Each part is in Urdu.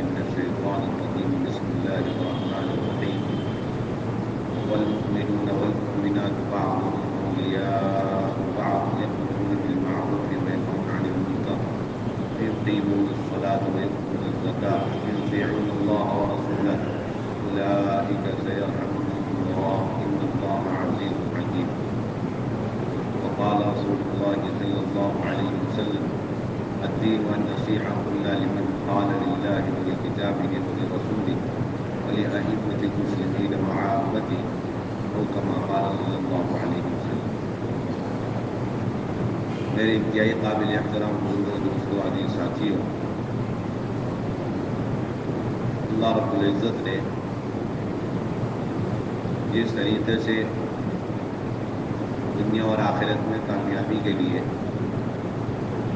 من الشيطان الرجيم بسم الله الرحمن الرحيم والمؤمنون والمؤمنات بعضهم أولياء بعض يأمرون بالمعروف وينهون عن المنكر ويقيمون الصلاة ويؤتون الزكاة ويطيعون الله ورسوله أولئك سيرحمهم الله إن الله عزيز حكيم. وقال رسول الله صلى الله عليه وسلم الدين والنصيحة قلنا لمن قال لله ولكتابه ولرسوله ولأئمة المسلمين وعامته أو كما قال صلى الله عليه وسلم. میرے انتہائی قابل احترام بزرگوں دوستوں عزیز ساتھیوں، اللہ رب العزت نے جس طریقے سے دنیا اور آخرت میں کامیابی کے لیے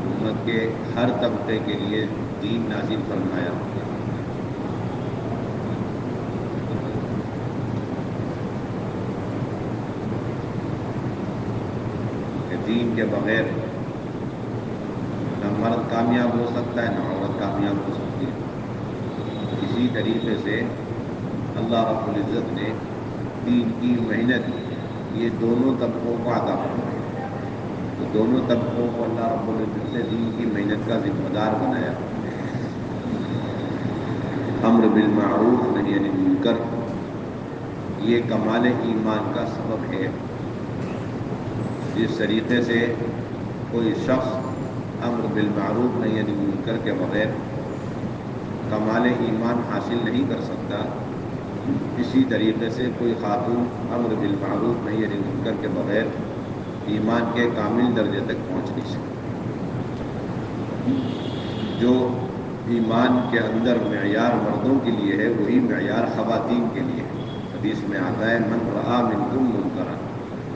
امت کے ہر طبقے کے لیے دین نازل فرمایا، کہ دین کے بغیر نہ مرد کامیاب ہو سکتا ہے نہ عورت کامیاب ہو سکتی ہے. اسی طریقے سے اللہ رب العزت نے دین کی محنت یہ دونوں طبقوں کو عطا فرمایا. تو دونوں طبقوں کو اللہ رب العزت نے دین کی محنت کا ذمہ دار بنایا. امر بالمعروف نہی عن المنکر یہ کمال ایمان کا سبب ہے. جس طریقے سے کوئی شخص امر بالمعروف نہی عن المنکر کے بغیر کمال ایمان حاصل نہیں کر سکتا، اسی طریقے سے کوئی خاتون امر بالمعروف نہی عن المنکر کے بغیر ایمان کے کامل درجے تک پہنچ نہیں سکتی. جو ایمان کے اندر معیار مردوں کے لیے ہے وہی معیار خواتین کے لیے ہے. حدیث میں آتا ہے من رآ منکم منکرا،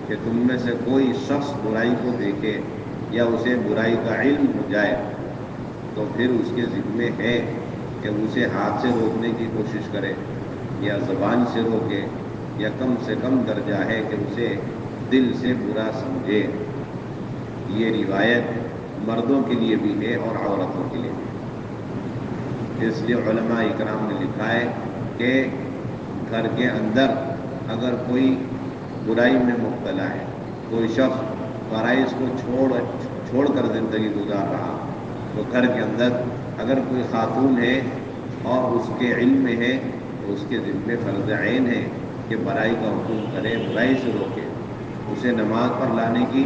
کہ تم میں سے کوئی شخص برائی کو دیکھے یا اسے برائی کا علم ہو جائے تو پھر اس کے ذمے ہے کہ اسے ہاتھ سے روکنے کی کوشش کرے یا زبان سے روکے، یا کم سے کم درجہ ہے کہ اسے دل سے برا سمجھے. یہ روایت مردوں کے لیے بھی ہے اور عورتوں کے لیے بھی. اس لیے علماء اکرام نے لکھا ہے کہ گھر کے اندر اگر کوئی برائی میں مبتلا ہے، کوئی شخص فرائض کو چھوڑ کر زندگی گزار رہا، تو گھر کے اندر اگر کوئی خاتون ہے اور اس کے علم میں ہے تو اس کے ذمے فرض عین ہے کہ برائی کا حکم کرے، برائی سے روکے، اسے نماز پر لانے کی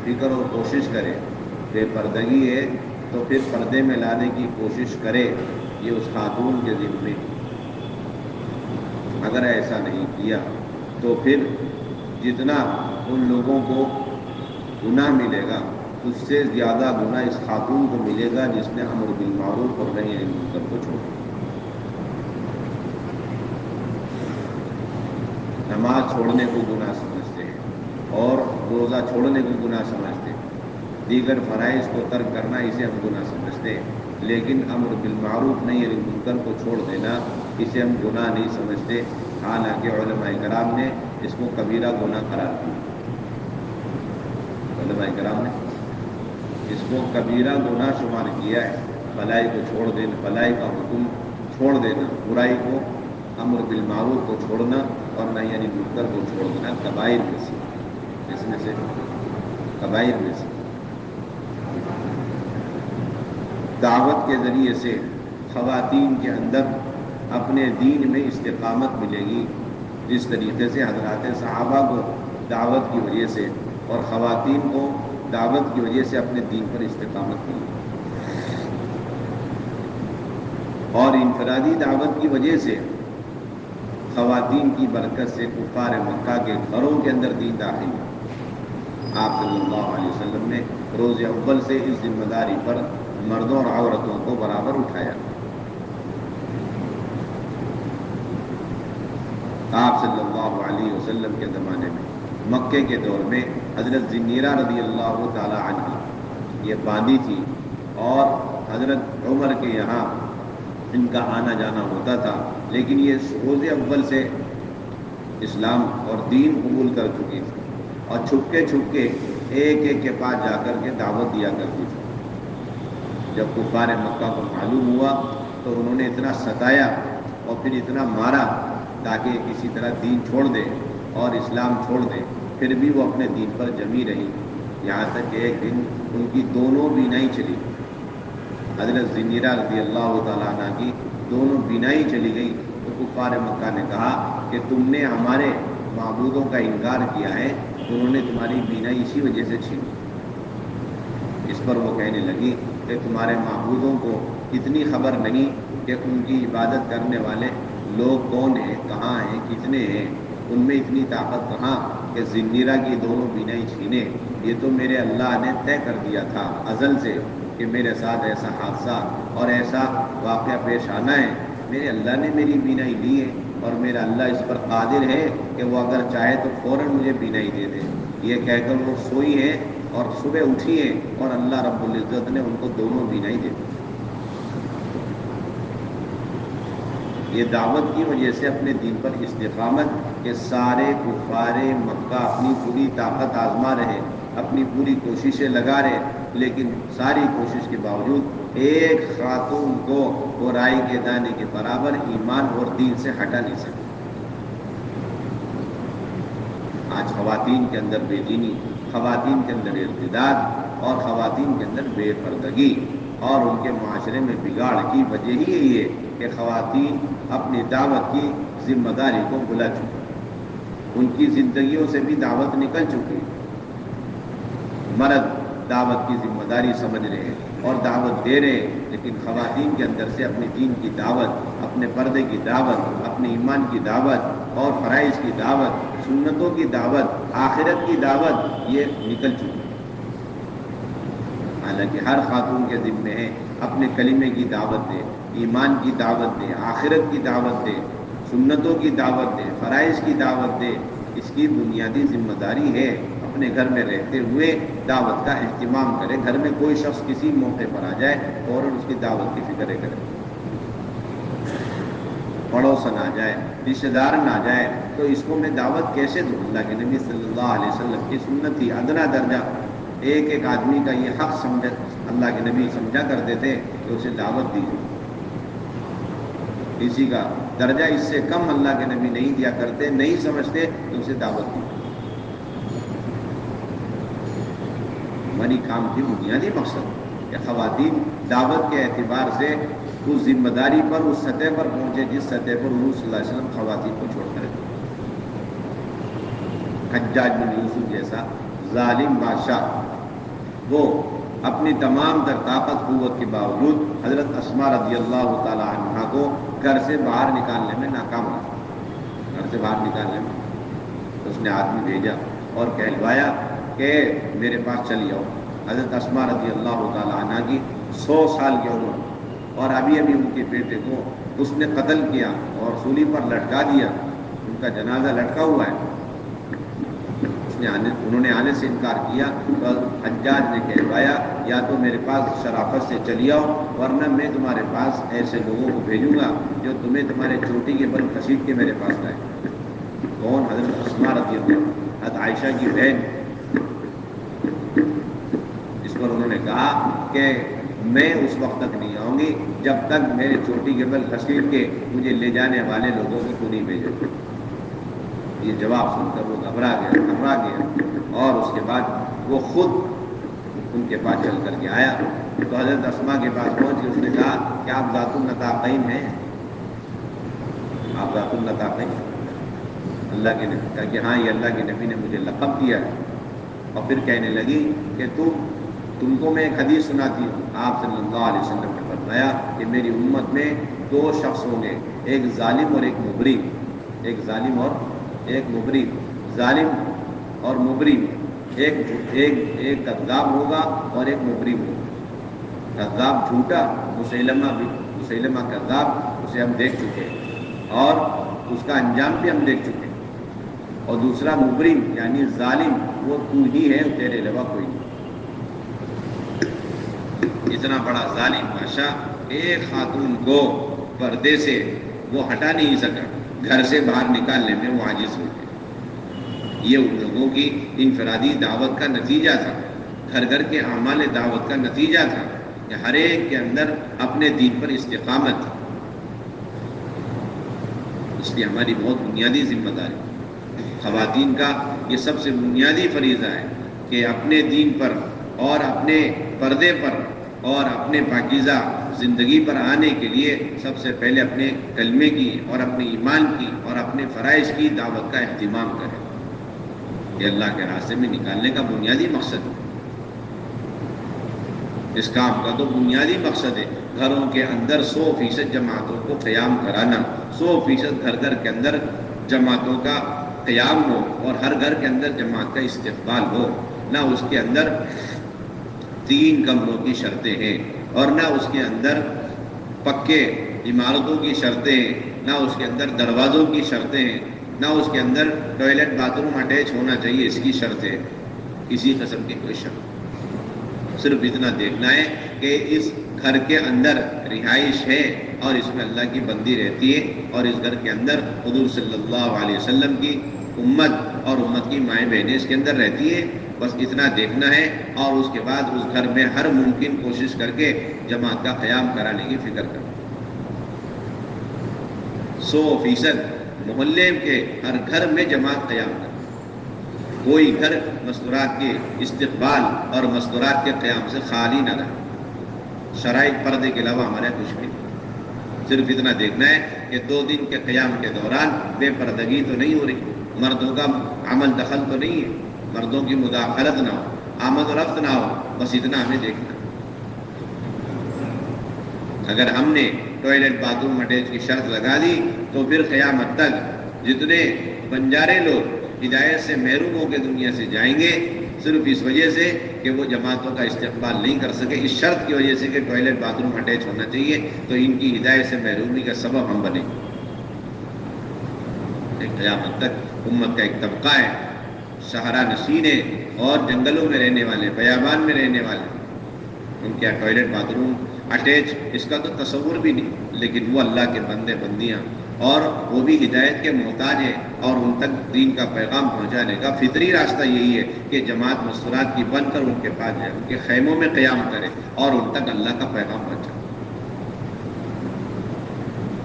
فکر اور کوشش کرے. بے پردگی ہے تو پھر پردے میں لانے کی کوشش کرے. یہ اس خاتون کے ذمے. اگر ایسا نہیں کیا تو پھر جتنا ان لوگوں کو گناہ ملے گا اس سے زیادہ گناہ اس خاتون کو ملے گا جس نے امر بالمعروف اور نہی عن المنکر کو چھوڑا. نماز چھوڑنے کو گناہ سمجھتے ہیں اور روزہ چھوڑنے کو گناہ سمجھتے ہیں، دیگر فرائض کو ترک کرنا اسے ہم گناہ سمجھتے ہیں، لیکن امر بالمعروف نہی عن المنکر کو چھوڑ دینا اسے ہم گناہ نہیں سمجھتے. حالانکہ علماء کرام نے اس کو کبیرہ گناہ قرار دیا. علماء کرام نے اس کو کبیرہ گناہ شمار کیا ہے. بھلائی کو چھوڑ دینا، بھلائی کا حکم چھوڑ دینا، برائی کو امر بالمعروف کو چھوڑنا اور نہی عن المنکر کو چھوڑ دینا کبائر میں سے، اس میں سے کبائر میں سے. دعوت کے ذریعے سے خواتین کے اندر اپنے دین میں استقامت ملے گی، جس طریقے سے حضرات صحابہ کو دعوت کی وجہ سے اور خواتین کو دعوت کی وجہ سے اپنے دین پر استقامت ملی. اور انفرادی دعوت کی وجہ سے خواتین کی برکت سے کفار مکہ کے گھروں کے اندر دین داخل ہوا. آپ صلی اللہ علیہ وسلم نے روز اول سے اس ذمہ داری پر مردوں اور عورتوں کو برابر اٹھایا. آپ صلی اللہ علیہ وسلم کے زمانے میں مکے کے دور میں حضرت زنیرہ رضی اللہ تعالی عنہ یہ باندھی تھی اور حضرت عمر کے یہاں ان کا آنا جانا ہوتا تھا، لیکن یہ روز اول سے اسلام اور دین قبول کر چکی تھی اور چھپکے چھپکے ایک ایک کے پاس جا کر کے دعوت دیا کرتی تھی. جب کفار مکہ کو معلوم ہوا تو انہوں نے اتنا ستایا اور پھر اتنا مارا تاکہ کسی طرح دین چھوڑ دے اور اسلام چھوڑ دے، پھر بھی وہ اپنے دین پر جمی رہی، یہاں تک کہ ایک دن ان کی دونوں بینائی چلی، حضرت زنیرہ رضی اللہ تعالیٰ عنہ کی دونوں بینائی چلی گئی۔ تو کفار مکہ نے کہا کہ تم نے ہمارے معبودوں کا انکار کیا ہے، انہوں نے تمہاری بینائی اسی وجہ سے چھینی۔ اس پر وہ کہنے لگی کہ تمہارے معبودوں کو اتنی خبر نہیں کہ ان کی عبادت کرنے والے لوگ کون ہیں، کہاں ہیں، کتنے ہیں، ان میں اتنی طاقت کہاں کہ زنیرہ کی دونوں بینائی چھینے۔ یہ تو میرے اللہ نے طے کر دیا تھا ازل سے کہ میرے ساتھ ایسا حادثہ اور ایسا واقعہ پیش آنا ہے، میرے اللہ نے میری بینائی لی ہے، اور میرا اللہ اس پر قادر ہے کہ وہ اگر چاہے تو فوراً مجھے بینائی دے دے۔ یہ کہہ کر وہ سوئی ہے اور صبح اٹھی ہے اور اللہ رب العزت نے ان کو دونوں بینائی دے دی۔ یہ دعوت کی وجہ سے اپنے دین پر استقامت کہ سارے کفار مکہ اپنی پوری طاقت آزما رہے، اپنی پوری کوششیں لگا رہے، لیکن ساری کوشش کے باوجود ایک خاتون کو وہ رائی کے دانے کے برابر ایمان اور دین سے ہٹا نہیں سکے۔ آج خواتین کے اندر بے دینی، خواتین کے اندر ارتداد اور خواتین کے اندر بے پردگی اور ان کے معاشرے میں بگاڑ کی وجہ ہی یہی ہے کہ خواتین اپنی دعوت کی ذمہ داری کو بھلا چکی، ان کی زندگیوں سے بھی دعوت نکل چکی۔ مرد دعوت کی ذمہ داری سمجھ رہے ہیں اور دعوت دے رہے ہیں، لیکن خواتین کے اندر سے اپنے دین کی دعوت، اپنے پردے کی دعوت، اپنے ایمان کی دعوت اور فرائض کی دعوت، سنتوں کی دعوت، آخرت کی دعوت یہ نکل چکی۔ حالانکہ ہر خاتون کے ذمے ہے اپنے کلمے کی دعوت دے، ایمان کی دعوت دے، آخرت کی دعوت دے، سنتوں کی دعوت دے، فرائض کی دعوت دے۔ اس کی بنیادی ذمہ داری ہے اپنے گھر میں رہتے ہوئے دعوت کا اہتمام کرے۔ گھر میں کوئی شخص کسی موقع پر آ جائے فوراً اس کی دعوت کی فکر کرے، پڑوسن آ جائے، رشتہ دار نہ آ جائے تو اس کو میں دعوت کیسے دوں؟ اللہ کے نبی صلی اللہ علیہ وسلم کی سنت تھی، ادنا درجہ ایک ایک آدمی کا یہ حق سمجھا، اللہ کے نبی سمجھا کرتے تھے کہ اسے دعوت دی جائے۔ کسی کا درجہ اس سے کم اللہ کے نبی نہیں دیا کرتے، نہیں سمجھتے تو اسے دعوت دی۔ ہماری کام کی بنیادی مقصد کہ خواتین دعوت کے اعتبار سے اس ذمہ داری پر، اس سطح پر پہنچے جس سطح پر حضور صلی اللہ علیہ وسلم خواتین کو چھوڑ کر گئے۔ حجاج بن یوسف جیسا ظالم بادشاہ وہ اپنی تمام تر طاقت قوت کے باوجود حضرت اسماء رضی اللہ تعالی عنہا کو گھر سے باہر نکالنے میں ناکام رہا۔ گھر سے باہر نکالنے میں اس نے آدمی بھیجا اور کہلوایا کہ میرے پاس چلی آؤ۔ حضرت اسماء رضی اللہ تعالی عنہا کی 100 سال کی عمر اور ابھی ان کے بیٹے کو اس نے قتل کیا اور سولی پر لٹکا دیا، ان کا جنازہ لٹکا ہوا ہے۔ انہوں نے آنے سے انکار کیا تو حجاج نے کہلوایا یا تو میرے پاس شرافت سے چلی آؤ ورنہ میں تمہارے پاس ایسے لوگوں کو بھیجوں گا جو تمہیں تمہارے چوٹی کے بل کسیٹ کے میرے پاس لائے۔ کون؟ حضرت اسماء رضی اللہ، حضرت عائشہ کی بہن۔ اس پر انہوں نے کہا کہ میں اس وقت تک نہیں آؤں گی جب تک میرے چوٹی کے بل کسیٹ کے مجھے لے جانے والے لوگوں کو تو نہیں بھیجے۔ یہ جواب سن کر وہ گھبرا گیا اور اس کے بعد وہ خود ان کے پاس چل کر کے آیا تو حضرت اسماء کے پاس پہنچ کے اس نے کہا کہ آپ ذات النطاقین ہیں؟ آپ ذات النطاقین؟ اللہ کے نبی کہا کہ ہاں یہ اللہ کے نبی نے مجھے لقب دیا ہے۔ اور پھر کہنے لگی کہ تم کو میں ایک حدیث سناتی ہوں۔ آپ صلی اللہ علیہ وسلم نے فرمایا کہ میری امت میں 2 شخص ہوں گے، ایک ظالم اور ایک مبرم۔ ایک ظالم اور ایک مبرم۔ ظالم اور مبرم، ایک کذاب ہوگا اور ایک مبرم ہوگا۔ کذاب جھوٹا، مسیلمہ کذاب، اسے ہم دیکھ چکے ہیں اور اس کا انجام بھی ہم دیکھ چکے ہیں۔ اور دوسرا مبرم یعنی ظالم، وہ تو ہی ہے، تیرے علاوہ کوئی نہیں۔ اتنا بڑا ظالم بادشاہ ایک خاتون کو پردے سے وہ ہٹا نہیں سکا، گھر سے باہر نکالنے میں وہ عاجز ہو گئے۔ یہ ان لوگوں کی انفرادی دعوت کا نتیجہ تھا، گھر گھر کے اعمال دعوت کا نتیجہ تھا کہ ہر ایک کے اندر اپنے دین پر استقامت تھی۔ اس لیے ہماری بہت بنیادی ذمہ داری خواتین کا یہ سب سے بنیادی فریضہ ہے کہ اپنے دین پر اور اپنے پردے پر اور اپنے پاکیزہ زندگی پر آنے کے لیے سب سے پہلے اپنے کلمے کی اور اپنے ایمان کی اور اپنے فرائض کی دعوت کا اہتمام کریں. یہ اللہ کے راستے میں نکالنے کا بنیادی مقصد ہے. اس کام کا تو بنیادی مقصد ہے گھروں کے اندر 100% جماعتوں کو قیام کرانا. 100% گھر گھر کے اندر جماعتوں کا قیام ہو اور ہر گھر کے اندر جماعت کا استقبال ہو. نہ اس کے اندر 3 کمروں کی شرطیں ہیں اور نہ اس کے اندر پکے عمارتوں کی شرطیں ہیں، نہ اس کے اندر دروازوں کی شرطیں ہیں، نہ اس کے اندر ٹوائلٹ باتھ روم اٹیچ ہونا چاہیے اس کی شرطیں. کسی قسم کی کوئی شرط. صرف اتنا دیکھنا ہے کہ اس گھر کے اندر رہائش ہے اور اس میں اللہ کی بندی رہتی ہے اور اس گھر کے اندر حضور صلی اللہ علیہ وسلم کی امت اور امت کی مائیں بہنیں اس کے اندر رہتی ہیں. بس اتنا دیکھنا ہے اور اس کے بعد اس گھر میں ہر ممکن کوشش کر کے جماعت کا قیام کرانے کی فکر کرنا. 100% محلے کے ہر گھر میں جماعت قیام کرنا. کوئی گھر مستورات کے استقبال اور مستورات کے قیام سے خالی نہ رہے. شرائط پردے کے علاوہ ہمارے کچھ بھی نہیں. صرف اتنا دیکھنا ہے کہ 2 دن کے قیام کے دوران بے پردگی تو نہیں ہو رہی، مردوں کا عمل دخل تو نہیں ہے، مردوں کی مداخلت نہ ہو، آمد و رفت نہ ہو. بس اتنا ہمیں دیکھنا. اگر ہم نے ٹوائلٹ باتھ روم اٹیچ کی شرط لگا دی تو پھر قیامت تک جتنے بنجارے لوگ ہدایت سے محروم ہو کے دنیا سے جائیں گے صرف اس وجہ سے کہ وہ جماعتوں کا استقبال نہیں کر سکے، اس شرط کی وجہ سے کہ ٹوائلٹ باتھ روم اٹیچ ہونا چاہیے، تو ان کی ہدایت سے محرومی کا سبب ہم بنیں گے. قیامت تک امت کا ایک طبقہ ہے، صحرا نشین ہے اور جنگلوں میں رہنے والے، بیابان میں رہنے والے، ان کے ٹوائلٹ باتھ روم اٹیچ اس کا تو تصور بھی نہیں، لیکن وہ اللہ کے بندے بندیاں اور وہ بھی ہدایت کے محتاج ہیں اور ان تک دین کا پیغام پہنچانے کا فطری راستہ یہی ہے کہ جماعت مستورات کی بن کر ان کے پاس جائے، ان کے خیموں میں قیام کرے اور ان تک اللہ کا پیغام پہنچائے.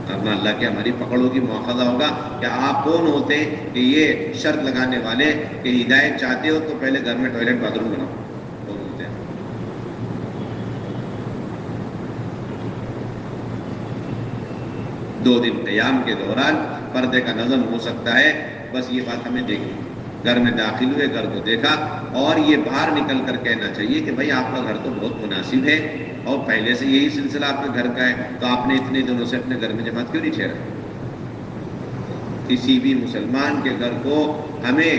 ورنہ اللہ کی ہماری پکڑوں کی مواخذہ ہوگا کہ آپ کون ہوتے ہیں کہ یہ شرط لگانے والے کہ ہدایت چاہتے ہو تو پہلے گھر میں ٹوائلٹ باتھ روم بناؤ. کون ہوتے ہیں؟ 2 دن قیام کے دوران پردے کا نظم ہو سکتا ہے. بس یہ بات ہمیں دیکھنی. گھر میں داخل ہوئے، گھر کو دیکھا اور یہ باہر نکل کر کہنا چاہیے کہ بھائی آپ کا گھر تو بہت مناسب ہے اور پہلے سے یہی سلسلہ آپ کے گھر کا ہے، تو آپ نے اتنے دنوں سے اپنے گھر میں جماعت کیوں نہیں ٹھہرا؟ کسی بھی مسلمان کے گھر کو ہمیں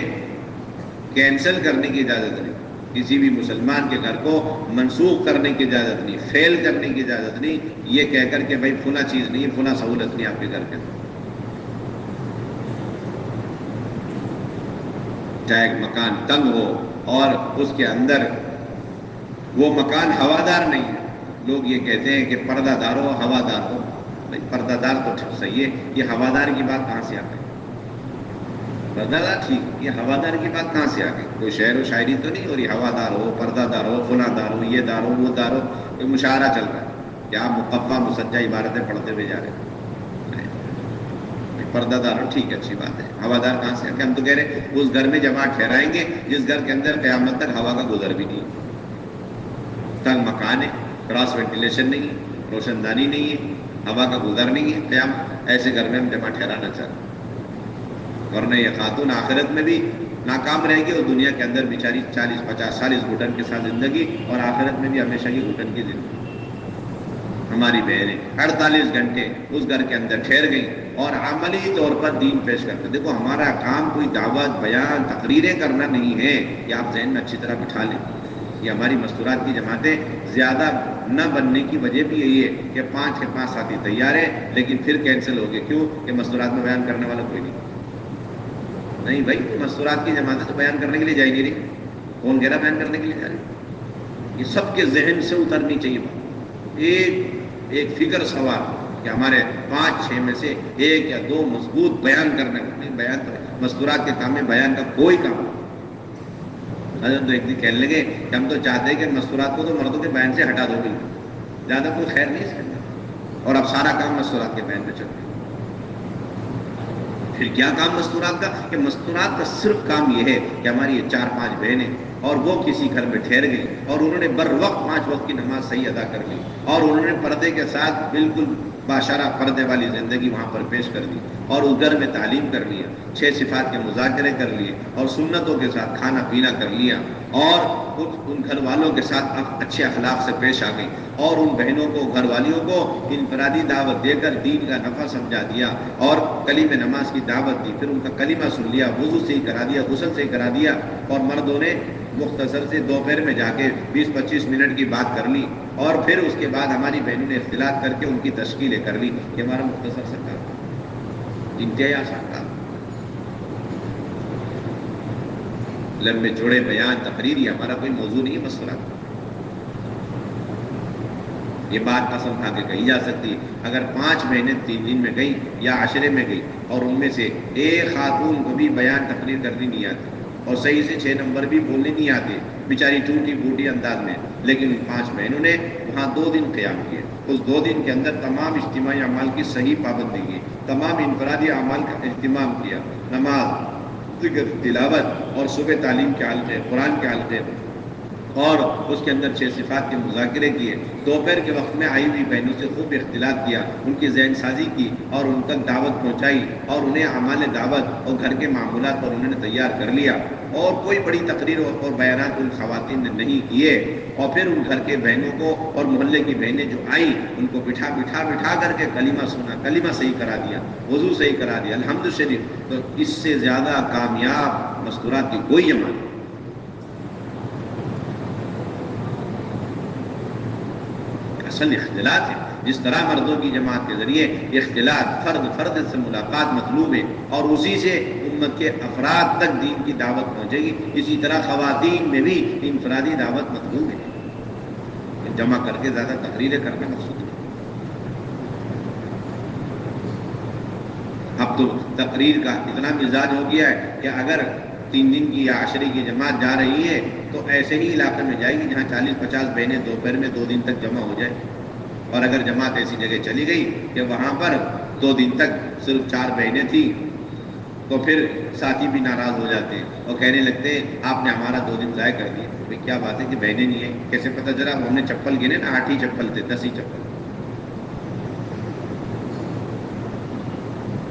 کینسل کرنے کی اجازت نہیں، کسی بھی مسلمان کے گھر کو منسوخ کرنے کی اجازت نہیں، فیل کرنے کی اجازت نہیں، یہ کہہ کر کہ بھائی فلاں چیز نہیں، فلاں سہولت نہیں آپ کے گھر کے اندر. چاہے مکان تنگ ہو اور اس کے اندر وہ مکان ہوادار نہیں ہے. لوگ یہ کہتے ہیں کہ پردہ دار ہو، ہوادار ہو. بھائی پردہ دار تو صحیح ہے، یہ ہوادار کی بات کہاں سے آ گئی؟ پردہ دار ٹھیک، یہ ہوادار کی بات کہاں سے آ گئی؟ کوئی شعر و شاعری تو نہیں ہو رہی. ہوادار ہو، پردہ دار ہو، فلاں دار ہو، یہ دار ہو، وہ دار ہو. کوئی مشاعرہ چل رہا ہے کہ آپ مقفع مسجع عبارتیں پڑھتے ہوئے جا رہے ہیں. پردہ دار ہو ٹھیک ہے، اچھی بات ہے. ہوادار کہاں سے؟ ہم تو کہہ رہے ہیں اس گھر میں جماعت ٹھہرائیں گے جس گھر کے اندر قیامت تک ہوا کا گزر بھی نہیں، تنگ مکان ہے، کراس وینٹیلیشن نہیں ہے، روشن دانی نہیں ہے، ہوا کا گزر نہیں ہے. قیام ایسے گھر میں ہم جماعت ٹھہرانا چاہتے ہیں. ورنہ یہ خاتون آخرت میں بھی ناکام رہے گی اور دنیا کے اندر بیچاری 40-50 سال اس گھٹن کے ساتھ زندگی اور آخرت میں بھی ہمیشہ کی گھٹن کی زندگی. ہماری بہنیں 48 گھنٹے اس گھر کے اندر ٹھہر گئیں اور عملی طور پر دین پیش کرتے. دیکھو ہمارا کام کوئی دعوت، بیان، تقریریں کرنا نہیں ہے، یہ آپ ذہن میں اچھی طرح بٹھا لیں. یہ ہماری مستورات کی جماعتیں زیادہ نہ بننے کی وجہ بھی یہی ہے کہ 5 کے 5 ساتھی تیار ہیں لیکن پھر کینسل ہو گئے. کیوں؟ کہ مستورات میں بیان کرنے والا کوئی نہیں بھائی. مستورات کی جماعتیں تو بیان کرنے کے لیے جائے نہیں رہی. کون کہہ رہا بیان کرنے کے لیے جا رہی؟ یہ سب کے ذہن سے اترنی چاہیے بات. ایک فکر سوال کہ ہمارے 5-6 میں سے 1 یا 2 مضبوط بیان کرنے والے. بیان تو مستورات کے کام میں بیان کا کوئی کام نہیں. حضرت تو ایک دن کہنے لگے کہ ہم تو چاہتے ہیں کہ مستورات کو تو مردوں کے بیان سے ہٹا دو، بالکل زیادہ کوئی خیر نہیں اس کے اندر، اور اب سارا کام مستورات کے بیان میں چل رہا ہے. پھر کیا کام مستورات کا؟ کہ مستورات کا صرف کام یہ ہے کہ ہماری یہ 4-5 بہنیں اور وہ کسی گھر میں ٹھہر گئی اور انہوں نے بر وقت 5 وقت کی نماز صحیح ادا کر لی اور انہوں نے پردے کے ساتھ بالکل باشرہ پردے والی زندگی وہاں پر پیش کر دی اور اس گھر میں تعلیم کر لیا، 6 صفات کے مذاکرے کر لیے اور سنتوں کے ساتھ کھانا پینا کر لیا اور ان گھر والوں کے ساتھ اچھے اخلاق سے پیش آ گئی اور ان بہنوں کو، گھر والیوں کو انفرادی دعوت دے کر دین کا نفع سمجھا دیا اور کلمہ نماز کی دعوت دی، پھر ان کا کلمہ سن لیا، وضو سے ہی کرا دیا، غسل سے ہی کرا دیا اور مردوں نے مختصر سے دوپہر میں جا کے 20-25 منٹ کی بات کر لی اور پھر اس کے بعد ہماری بہنوں نے اختلاط کر کے ان کی تشکیلیں کر لی کہ ہمارا مختصر سا کام، انتہائی آسان کام، لمبے چوڑے بیان تقریر یہ ہمارا کوئی موضوع نہیں ہے مسئلہ۔ یہ بات قسم کھا کے کہی جا سکتی ہے اگر 5 مہینے 3 دن میں گئی یا عشرے میں گئی اور ان میں سے ایک خاتون کو بھی بیان تقریر کرنی نہیں آتی اور صحیح سے 6 نمبر بھی بولنے نہیں آتے، بیچاری ٹوٹی پھوٹی انداز میں، لیکن ان 5 بہنوں نے وہاں 2 دن قیام کیے، اس 2 دن کے اندر تمام اجتماعی اعمال کی صحیح پابندی کی، تمام انفرادی اعمال کا اہتمام کیا، نماز، ذکر، تلاوت اور صبح تعلیم کے حلقے، قرآن کے حلقے اور اس کے اندر 6 صفات کے مذاکرے کیے، دوپہر کے وقت میں آئی ہوئی بہنوں سے خوب اختلاط کیا، ان کی ذہن سازی کی اور ان تک دعوت پہنچائی اور انہیں اعمال دعوت اور گھر کے معمولات پر انہوں نے تیار کر لیا اور کوئی بڑی تقریر اور بیانات ان خواتین نے نہیں کیے اور پھر ان گھر کے بہنوں کو اور محلے کی بہنیں جو آئیں ان کو بٹھا کر کے کلمہ سنا، کلمہ صحیح کرا دیا، وضو صحیح کرا دیا، الحمد شریف۔ تو اس سے زیادہ کامیاب مستورات کی کوئی جماعت نہیں۔ اصل اختلاط ہے، جس طرح مردوں کی جماعت کے ذریعے اختلاط، فرد سے ملاقات مطلوب ہے اور اسی سے امت کے افراد تک دین کی دعوت پہنچے گی، اسی طرح خواتین میں بھی انفرادی دعوت مطلوب ہے، جمع کر کے زیادہ تقریریں کرنا مقصود نہیں۔ اب تو تقریر کا اتنا مزاج ہو گیا ہے کہ اگر 3 دن کی یا عشرے کی جماعت جا رہی ہے تو ایسے ہی علاقے میں جائے گی جہاں 40-50 بہنیں دوپہر میں 2 دن تک جمع ہو جائے، اور اگر جماعت ایسی جگہ چلی گئی کہ وہاں پر 2 دن تک صرف 4 بہنیں تھیں تو پھر ساتھی بھی ناراض ہو جاتے ہیں اور کہنے لگتے ہیں آپ نے ہمارا 2 دن ضائع کر دیے۔ بھائی کیا بات ہے کہ بہنیں نہیں ہیں، کیسے پتہ چلا؟ ہم نے چپل گنے نا، 8 ہی چپل تھے، 10 ہی چپل۔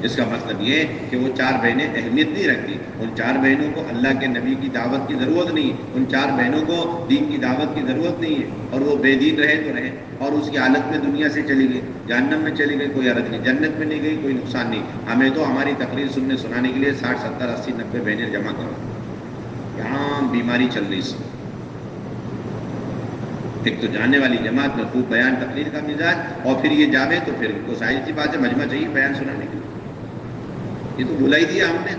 اس کا مطلب یہ ہے کہ وہ 4 بہنیں اہمیت نہیں رکھتی، ان 4 بہنوں کو اللہ کے نبی کی دعوت کی ضرورت نہیں، ان 4 بہنوں کو دین کی دعوت کی ضرورت نہیں ہے، اور وہ بے دین رہے تو رہے اور اس کی حالت میں دنیا سے چلی گئی، جہنم میں چلی گئی، کوئی حرج نہیں، جنت میں نہیں گئی کوئی نقصان نہیں۔ ہمیں تو ہماری تقریر سنانے کے لیے 60 70 80 90 بہنیں جمع کرو، یہاں بیماری چل رہی ہے۔ ایک تو جانے والی جماعت میں خوب بیان تقریر کا مزاج، اور پھر یہ جاوے تو پھر کو ظاہر سی بات ہے مجمع چاہیے بیان سنانے کے لیے۔ یہ تو بھلا ہی دیا ہم نے،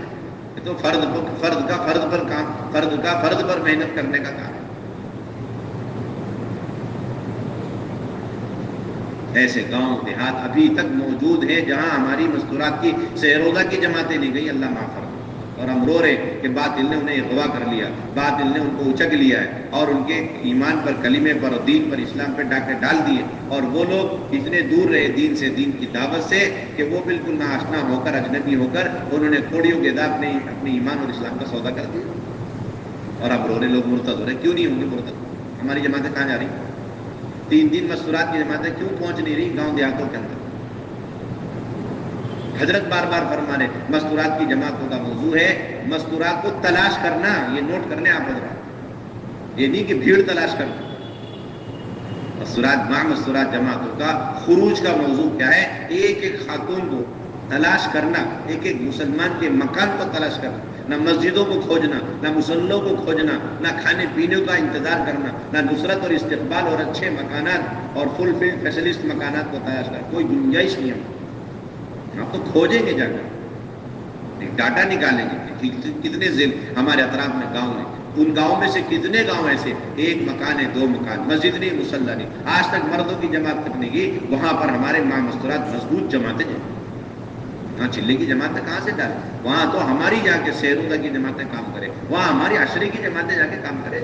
یہ تو فرد پر محنت کرنے کا کام ہے۔ ایسے گاؤں دیہات ابھی تک موجود ہیں جہاں ہماری مستورات کی سہروزہ کی جماعتیں نہیں گئی، اللہ معاف فرمائے، اور ہم رو رہے کہ باطل نے انہیں اغوا کر لیا، باطل نے ان کو اچک لیا ہے اور ان کے ایمان پر، کلمے پر اور دین پر، اسلام پر ڈاکے ڈال دیے، اور وہ لوگ اتنے دور رہے دین سے، دین کی دعوت سے، کہ وہ بالکل ناآشنا ہو کر، اجنبی ہو کر انہوں نے کوڑیوں کے داغ میں اپنے ایمان اور اسلام کا سودا کر دیا، اور اب رو رہے لوگ مرتد ہو رہے۔ کیوں نہیں ہوں گے مرتد؟ ہماری جماعتیں کہاں جا رہی ہیں؟ 3 مستورات کی جماعتیں کیوں پہنچ نہیں رہی گاؤں دیہاتوں کے اندر؟ حضرت بار بار فرما رہے مستورات کی جماعتوں کا موضوع ہے مستورات کو تلاش کرنا، یہ نوٹ کر لیں آپ حضرات، یہ نہیں کہ بھیڑ تلاش کرنا۔ مستورات جماعتوں کا خروج کا موضوع کیا ہے؟ ایک ایک خاتون کو تلاش کرنا، ایک ایک مسلمان کے مکان کو تلاش کرنا، نہ مسجدوں کو کھوجنا، نہ مسلوں کو کھوجنا، نہ کھانے پینے کا انتظار کرنا، نہ نصرت اور استقبال اور اچھے مکانات اور فل فلڈ فیسلسٹ مکانات کو تلاش کرنا، کوئی گنجائش نہیں ہے۔ آپ تو کھوجیں گے جا کر، ایک ڈاٹا نکالیں گے کتنے ہمارے اطراف میں گاؤں ہیں، ان گاؤں میں سے کتنے گاؤں ایسے 1 مکان ہے، 2 مکان، مسجد نہیں، مصلی نہیں، آج تک مردوں کی جماعت تک نہیں گئی، وہاں پر ہمارے ماں مستورات مضبوط جماعتیں ہیں۔ وہاں چلے کی جماعتیں کہاں سے ڈالیں؟ وہاں تو ہماری جا کے سیروزہ کی جماعتیں کام کرے، وہاں ہماری عشرے کی جماعتیں جا کے کام کرے۔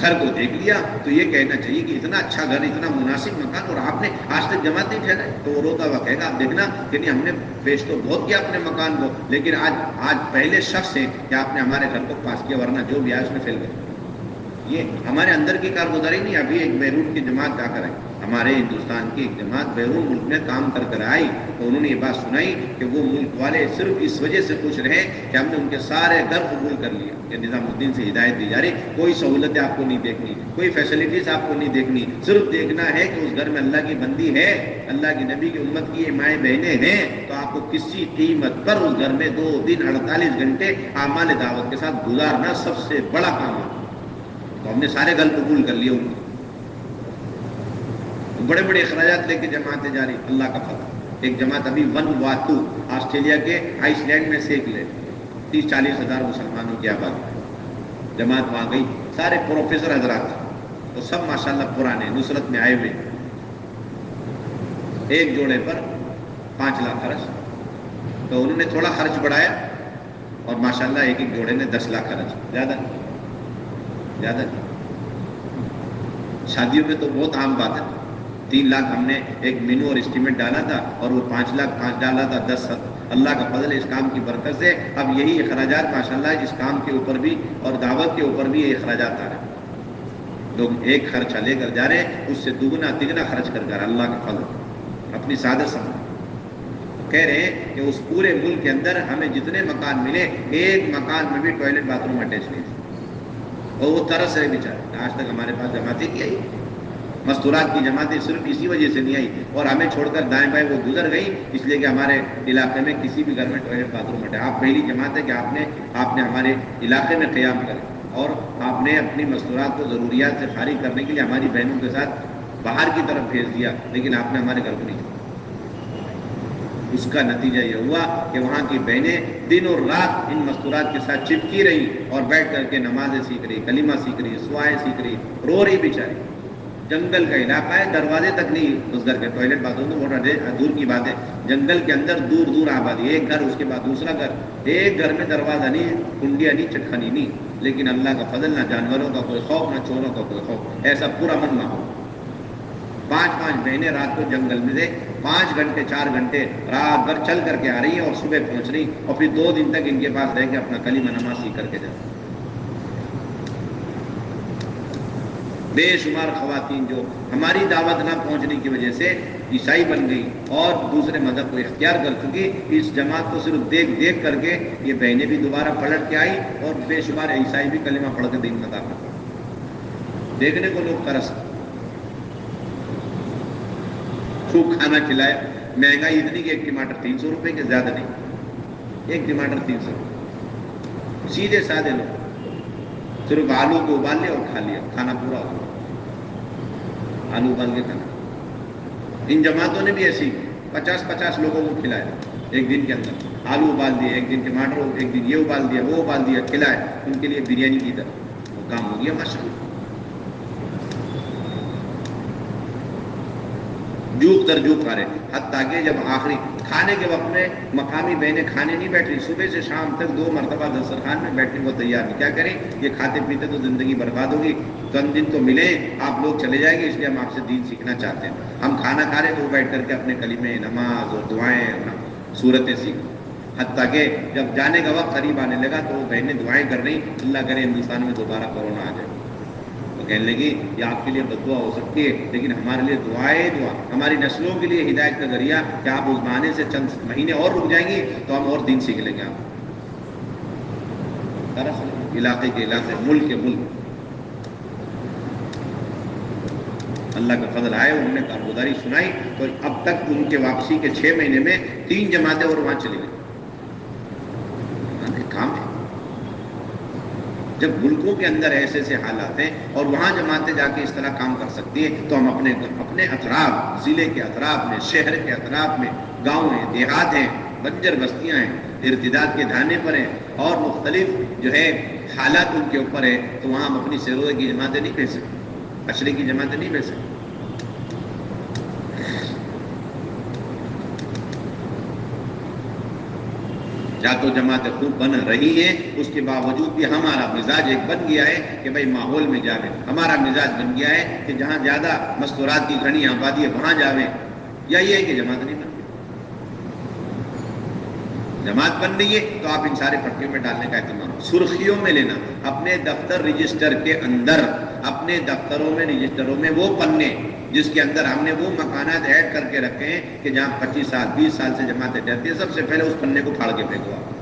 گھر کو دیکھ لیا تو یہ کہنا چاہیے کہ اتنا اچھا گھر، اتنا مناسب مکان، اور آپ نے آج تک جماعت نہیں ٹھہرائی. تو وہ روتا ہوا کہے گا آپ دیکھنا کہ نہیں ہم نے پیش تو بہت کیا اپنے مکان کو، لیکن آج پہلے شخص ہیں کہ آپ نے ہمارے گھر کو پاس کیا، ورنہ جو بھی آیا اس میں فیل گیا. یہ ہمارے اندر کی کارگزاری نہیں. ابھی ایک بیرون کی جماعت جا کر آئی، ہمارے ہندوستان کی ایک جماعت بیرون ملک میں کام کر آئی، تو انہوں نے یہ بات سنائی کہ وہ ملک والے صرف اس وجہ سے خوش رہے کہ ہم نے ان کے سارے گھر قبول کر لیا. کہ نظام الدین سے ہدایت دی جا رہی، کوئی سہولتیں آپ کو نہیں دیکھنی، کوئی فیسلٹیز آپ کو نہیں دیکھنی، صرف دیکھنا ہے کہ اس گھر میں اللہ کی بندی ہے، اللہ کی نبی کی امت کی مائیں بہنیں ہیں، تو آپ کو کسی قیمت پر اس گھر میں 2 دن 48 گھنٹے اعمال دعوت کے ساتھ گزارنا سب سے بڑا کام ہے. تو ہم نے سارے گھر قبول کر لیے. ان بڑے بڑے اخراجات لے کے جماعتیں جاری، اللہ کا فضل. ایک جماعت ابھی ونواتو آسٹریلیا کے آئس لینڈ میں سیکھ لے، 30-40 ہزار مسلمانوں کی آبادی. جماعت وہاں گئی، سارے پروفیسر حضرات تو سب ماشاءاللہ پرانے نصرت میں آئے ہوئے. ایک جوڑے پر 5 لاکھ خرچ. تو انہوں نے تھوڑا خرچ بڑھایا اور ماشاءاللہ ایک ایک جوڑے نے 10 لاکھ خرچ. زیادہ نہیں. شادیوں میں تو بہت عام بات ہے. 3 لاکھ ہم نے ایک مینو اور اسٹیمیٹ ڈالا تھا، اور وہ 5 لاکھ 5 ڈالا تھا 10. اللہ کا فضل ہے اس کام کی برکت سے اب یہی اخراجات ماشاءاللہ اس کام کے اوپر بھی اور دعوت کے اوپر بھی یہ اخراجات آ رہے ہیں. لوگ ایک خرچہ لے کر جا رہے ہیں، اس سے دگنا تگنا خرچ کر جا رہے ہیں. اللہ کا فضل اپنی سادہ سمجھ کہہ رہے ہیں کہ اس پورے ملک کے اندر ہمیں جتنے مکان ملے، ایک مکان میں بھی ٹوائلٹ باتھ روم اٹیچ نہیں تھے، اور وہ ترس رہے بیچارے. آج تک ہمارے پاس جماعتیں کی آئی، مستورات کی جماعتیں صرف اسی وجہ سے نہیں آئی، اور ہمیں چھوڑ کر دائیں بائیں وہ گزر گئی، اس لیے کہ ہمارے علاقے میں کسی بھی گھر میں ٹوائلٹ باتھ روم ہٹے. آپ پہلی جماعت ہے کہ آپ نے ہمارے علاقے میں قیام کرے، اور آپ نے اپنی مستورات کو ضروریات سے فارغ کرنے کے لیے ہماری بہنوں کے ساتھ باہر کی طرف بھیج دیا، لیکن آپ نے ہمارے گھر کو نہیں. اس کا نتیجہ یہ ہوا کہ وہاں کی بہنیں دن اور رات ان مستورات کے ساتھ چپکی رہی، اور بیٹھ کر کے نمازیں سیکھ رہی، کلمہ سیکھ رہی، دعائیں سیکھ رہی، رو رہی بیچاری. جنگل کا علاقہ ہے، دروازے تک نہیں اس گھر کے ٹوائلٹ باتھ روم تو بہت دور کی بات ہے. جنگل کے اندر دور دور آبادی، ایک گھر اس کے بعد دوسرا گھر، ایک گھر میں دروازہ نہیں، کنڈیاں نہیں، چٹخانی نہیں، لیکن اللہ کا فضل، نہ جانوروں کا کوئی خوف، نہ چوروں کا کوئی خوف. ایسا پورا من ماحول. 5 بہنیں رات کو جنگل میں سے 5 گھنٹے 4 گھنٹے رات بھر چل کر کے آ رہی ہیں، اور صبح پہنچ رہی، اور پھر 2 دن تک ان کے پاس رہ کے اپنا کلمہ نماز سیکھ کر کے جاتی. بے شمار خواتین جو ہماری دعوت نہ پہنچنے کی وجہ سے عیسائی بن گئی اور دوسرے مذہب کو اختیار کر چکی، اس جماعت کو صرف دیکھ کر کے یہ بہنیں بھی دوبارہ پلٹ کے آئی، اور بے شمار عیسائی بھی کلمہ پڑھ کے دین میں داخل. دیکھنے کو لوگ ترس، خوب کھانا کھلائے. مہنگائی اتنی کہ ایک ٹماٹر 300 روپے کے زیادہ نہیں، ایک ٹماٹر 300 روپے. سیدھے سادے لوگ، صرف آلو کو ابال لیا اور کھا لیا، کھانا پورا ہو گیا. آلو ابال کے کھانا. ان جماعتوں نے بھی ایسی 50 لوگوں کو کھلایا ایک دن کے اندر. آلو ابال دیے، ایک دن ٹماٹر، ایک دن یہ ابال دیا، وہ ابال دیا، کھلائے. ان کے لیے بریانی کی طرح وہ کام ہو گیا ماشاءاللہ. جوک در جوک کھا رہے، حتیٰ کہ جب آخری کھانے کے وقت میں مقامی بہنیں کھانے نہیں بیٹھ رہی، صبح سے شام تک 2 مرتبہ دسترخوان میں بیٹھنے کو تیار نہیں. کیا کریں، یہ کھاتے پیتے تو زندگی برباد ہوگی. چند دن تو ملیں، آپ لوگ چلے جائیں گے، اس لیے ہم آپ سے دین سیکھنا چاہتے ہیں. ہم کھانا کھا رہے تو وہ بیٹھ کر کے اپنے کلمے، نماز اور دعائیں، صورتیں سیکھ. حتیٰ کہ جب جانے کا وقت قریب آنے لگا تو وہ بہنیں دعائیں کر رہی، اللہ کرے ہندوستان میں دوبارہ کورونا آ جائے. کہنے لگی یہ آپ کے لیے بددعا ہو سکتی ہے، لیکن ہمارے لیے دعا، ہماری نسلوں کے لیے ہدایت کا ذریعہ کہ آپ اس بہانے سے چند مہینے اور رک جائیں گی تو ہم اور دین سیکھ لیں گے. آپ علاقے کے علاقے، ملک کے ملک اللہ کا فضل آئے. انہوں نے کارگزاری سنائی تو اب تک ان کے واپسی کے 6 مہینے میں 3 جماعتیں اور وہاں چلی گئی. کام ہے. جب ملکوں کے اندر ایسے حالات ہیں اور وہاں جماعتیں جا کے اس طرح کام کر سکتی ہیں، تو ہم اپنے اطراف، ضلع کے اطراف میں، شہر کے اطراف میں، گاؤں ہیں، دیہات ہیں، بنجر بستیاں ہیں، ارتداد کے دھانے پر ہیں، اور مختلف حالات ان کے اوپر ہیں، تو وہاں ہم اپنی سیروزے کی جماعتیں نہیں بھیج سکتے، اشرے کی جماعتیں نہیں بھیج سکتے. یا تو جماعتیں خوب بن رہی ہیں، اس کے باوجود بھی ہمارا مزاج ایک بن گیا ہے کہ بھائی ماحول میں جاویں، ہمارا مزاج بن گیا ہے کہ جہاں زیادہ مستورات کی گھنی آبادی ہے وہاں جاویں، یا یہ ہے کہ جماعت نہیں بن رہی۔ جماعت بن رہی ہے تو آپ ان سارے پٹکے میں ڈالنے کا اہتمام سرخیوں میں لینا، اپنے دفتر رجسٹر کے اندر، اپنے دفتروں میں رجسٹروں میں وہ پنے جس کے اندر ہم نے وہ مکانات ایڈ کر کے رکھے ہیں کہ جہاں 25 سال 20 سال سے جماعتیں ٹھہرتی ہیں، سب سے پہلے اس پنے کو پھاڑ کے پھینکو آپ۔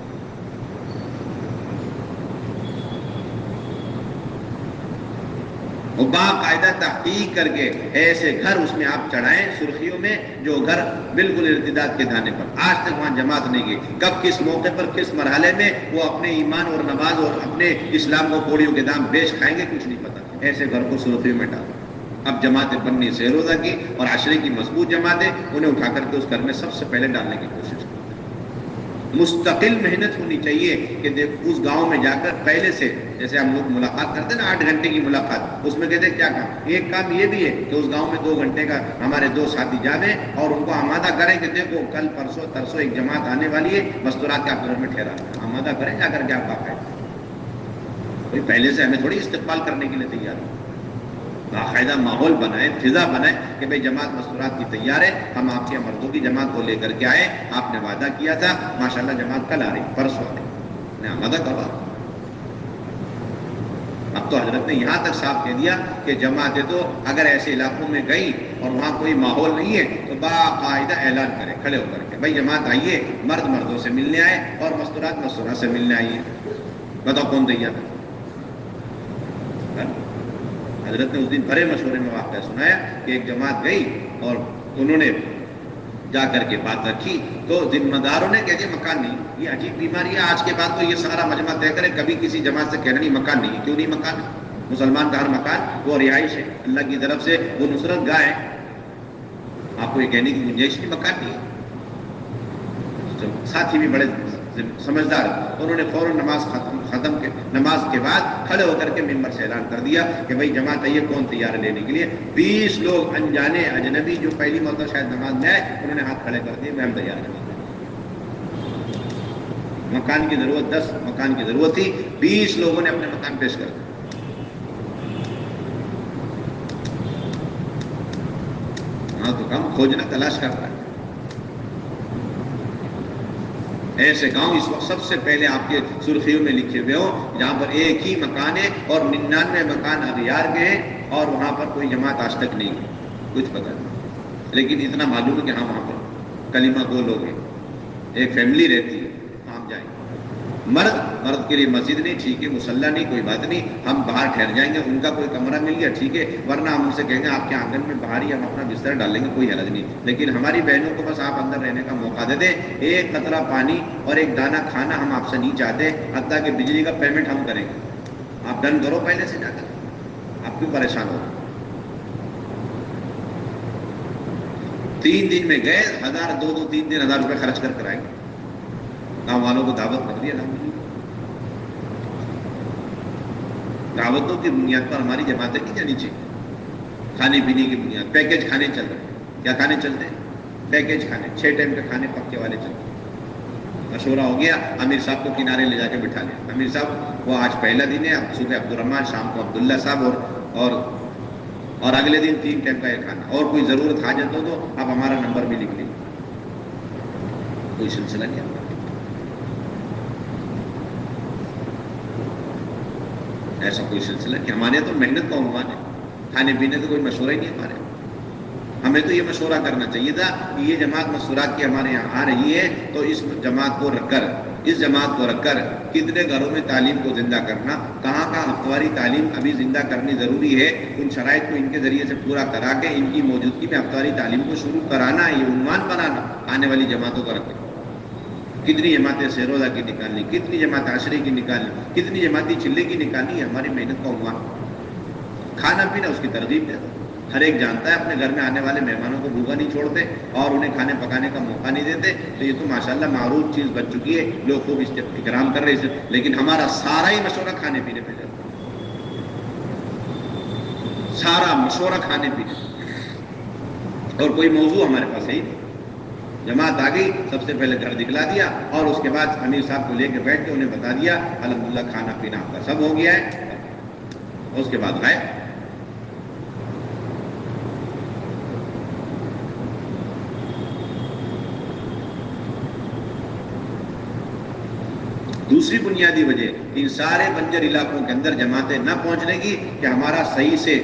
وہ باقاعدہ تحقیق کر کے ایسے گھر اس میں آپ چڑھائیں سرخیوں میں جو گھر بالکل ارتداد کے دانے پر، آج تک وہاں جماعت نہیں گئی، کب کس موقع پر کس مرحلے میں وہ اپنے ایمان اور نماز اور اپنے اسلام کو کوڑیوں کے دام بیچ کھائیں گے کچھ نہیں پتا۔ ایسے گھر کو سرخیوں میں ڈالو۔ اب جماعتیں بننی سے روزہ کی اور عشرے کی مضبوط جماعتیں، انہیں اٹھا کر کے اس گھر میں سب سے پہلے ڈالنے کی کوشش کریں۔ مستقل محنت ہونی چاہیے کہ اس گاؤں میں جا کر پہلے سے، جیسے ہم لوگ ملاقات کرتے ہیں نا 8 گھنٹے کی ملاقات، اس میں کہتے ہیں کیا کام، ایک کام یہ بھی ہے کہ اس گاؤں میں 2 گھنٹے کا ہمارے 2 ساتھی جاویں اور ان کو آمادہ کریں کہ دیکھو کل پرسوں ترسوں ایک جماعت آنے والی ہے، مستورات کے آپ گھر میں ٹھہرا، آمادہ کریں جا کر کے آپ باقاعدہ، کوئی پہلے سے ہمیں تھوڑی استقبال کرنے کے لیے تیار ہو، باقاعدہ ماحول بنائیں، فضا بنائیں کہ بھئی جماعت مستورات کی تیار ہے، ہم آپ کے مردوں کی جماعت کو لے کر کے آئے، آپ نے وعدہ کیا تھا، ماشاءاللہ جماعت کل آ رہی، پرسوں آ رہی، نے آمادہ کروا۔ اب تو حضرت نے یہاں تک صاف کہہ دیا کہ جماعتیں تو اگر ایسے علاقوں میں گئی اور وہاں کوئی ماحول نہیں ہے تو باقاعدہ اعلان کرے کھڑے ہو کر کے، بھائی جماعت آئیے، مرد مردوں سے ملنے آئے اور مستورات مستورات سے ملنے آئیے، بتاؤ کون تیار ہے؟ حضرت نے اس دن بڑے مشورے میں واقعہ سنایا کہ ایک جماعت گئی اور انہوں نے جا کر کے بات رکھی تو ذمہ داروں نے کہہ دیا مکان نہیں، یہ عجیب بیماری ہے، آج کے بعد تو یہ سارا مجمع طے کرے، کبھی کسی جماعت سے کہنا نہیں مکان نہیں، کیوں نہیں مکان؟ مسلمان کا ہر مکان وہ رہائش ہے، اللہ کی طرف سے وہ نصرت گاہ ہے، آپ کو یہ کہنے کی گنجائش نہیں مکان نہیں ہے۔ ساتھی بھی بڑے سمجھدار، انہوں نے فوراً نماز کے بعد کھڑے ہو کر کے ممبر سے اعلان کر دیا کہ بھائی جماعت آئیے، کون تیار ہے لینے کے لیے؟ 20 لوگ انجانے اجنبی جو پہلی مرتبہ شاید نماز میں آئے، انہوں نے ہاتھ کھڑے کر دیے، میں ہم تیار ہیں۔ مکان کی ضرورت 10 مکان کی ضرورت تھی، 20 لوگوں نے اپنے مکان پیش کر دیا۔ ہاں تو کم کھوجنا تلاش کرتا ہے۔ ایسے گاؤں اس وقت سب سے پہلے آپ کے سرخیوں میں لکھے ہوئے ہوں جہاں پر ایک ہی مکان ہے اور 99 مکان اغیار کے ہیں اور وہاں پر کوئی جماعت آج تک نہیں ہے، کچھ پتہ نہیں، لیکن اتنا معلوم ہے کہ ہاں وہاں پر کلمہ 2 لوگ ہیں، ایک فیملی رہتی ہے، ہم جائیں گے۔ مرد کے لیے مسجد نہیں، ٹھیک ہے، مصلی نہیں، کوئی بات نہیں، ہم باہر ٹھہر جائیں گے، ان کا کوئی کمرہ مل گیا ٹھیک ہے، ورنہ ہم ان سے کہیں گے آپ کے آنگن میں باہر ہی ہم اپنا بستر ڈال لیں گے، کوئی حرج نہیں، لیکن ہماری بہنوں کو بس آپ اندر رہنے کا موقع دے دیں، ایک قطرہ پانی اور ایک دانہ کھانا ہم آپ سے نہیں چاہتے، حتیٰ کہ بجلی کا پیمنٹ ہم کریں گے، آپ ڈن کرو پہلے سے جا کر، آپ کیوں پریشان ہو؟ 3 دن میں گئے 1000 2 3 دن 1000 روپے خرچ کر آئیں گے، گاؤں والوں کو دعوت کر دیا، دعوتوں کی بنیاد پر ہماری جماعتیں نہیں جانی چاہیے، کھانے پینے کی بنیاد، پیکیج کھانے چل رہے ہیں، کیا کھانے چلتے ہیں؟ پیکیج کھانے، 6 ٹائم کے کھانے پکے والے چلتے ہیں۔ مشورہ ہو گیا، امیر صاحب کو کنارے لے جا کے بٹھا لیا، امیر صاحب وہ آج پہلا دن ہے، صبح عبدالرحمان، شام کو عبداللہ صاحب اور اگلے دن 3 ٹائم کا یہ کھانا، اور کوئی ضرورت حاجت ہو تو آپ ہمارا نمبر بھی لکھ لیں، کوئی سلسلہ نہیں ہوگا۔ ایسا کوئی سلسلہ کہ ہمارے تو محنت کا عنوان ہے، کھانے پینے کا کوئی مشورہ ہی نہیں ہمارے، ہمیں تو یہ مشورہ کرنا چاہیے تھا کہ یہ جماعت مستورات کی ہمارے یہاں آ رہی ہے تو اس جماعت کو رکھ کر کتنے گھروں میں تعلیم کو زندہ کرنا، کہاں ہفتواری تعلیم ابھی زندہ کرنی ضروری ہے، ان شرائط کو ان کے ذریعے سے پورا کرا کے ان کی موجودگی میں ہفتواری تعلیم کو شروع کرانا، یہ عنوان بنانا، آنے والی جماعتوں کا رکھنا۔ کتنی جماعتیں سیروزہ کی نکالنی، کتنی جماعت عشرے کی نکالنی، کتنی جماعتی چلے کی نکالنی، ہماری محنت کا عنوان۔ کھانا پینا اس کی ترغیب دے دو، ہر ایک جانتا ہے اپنے گھر میں آنے والے مہمانوں کو بھوکا نہیں چھوڑتے اور انہیں کھانے پکانے کا موقع نہیں دیتے، تو یہ تو ماشاءاللہ معروف چیز بن چکی ہے، لوگ خوب اس کا اکرام کر رہے ہیں، لیکن ہمارا سارا ہی مشورہ کھانے پینے پہ جاتا ہے، سارا مشورہ کھانے پینے، اور کوئی موضوع ہمارے پاس ہے ہی نہیں۔ جماعت آ گئی، سب سے پہلے گھر دکھلا دیا اور اس کے بعد امیر صاحب کو لے کے بیٹھ کے انہیں بتا دیا الحمدللہ کھانا پینا آپ کا سب ہو گیا ہے، اس کے بعد غائب۔ دوسری بنیادی وجہ ان سارے بنجر علاقوں کے اندر جماعتیں نہ پہنچنے کی کہ ہمارا صحیح سے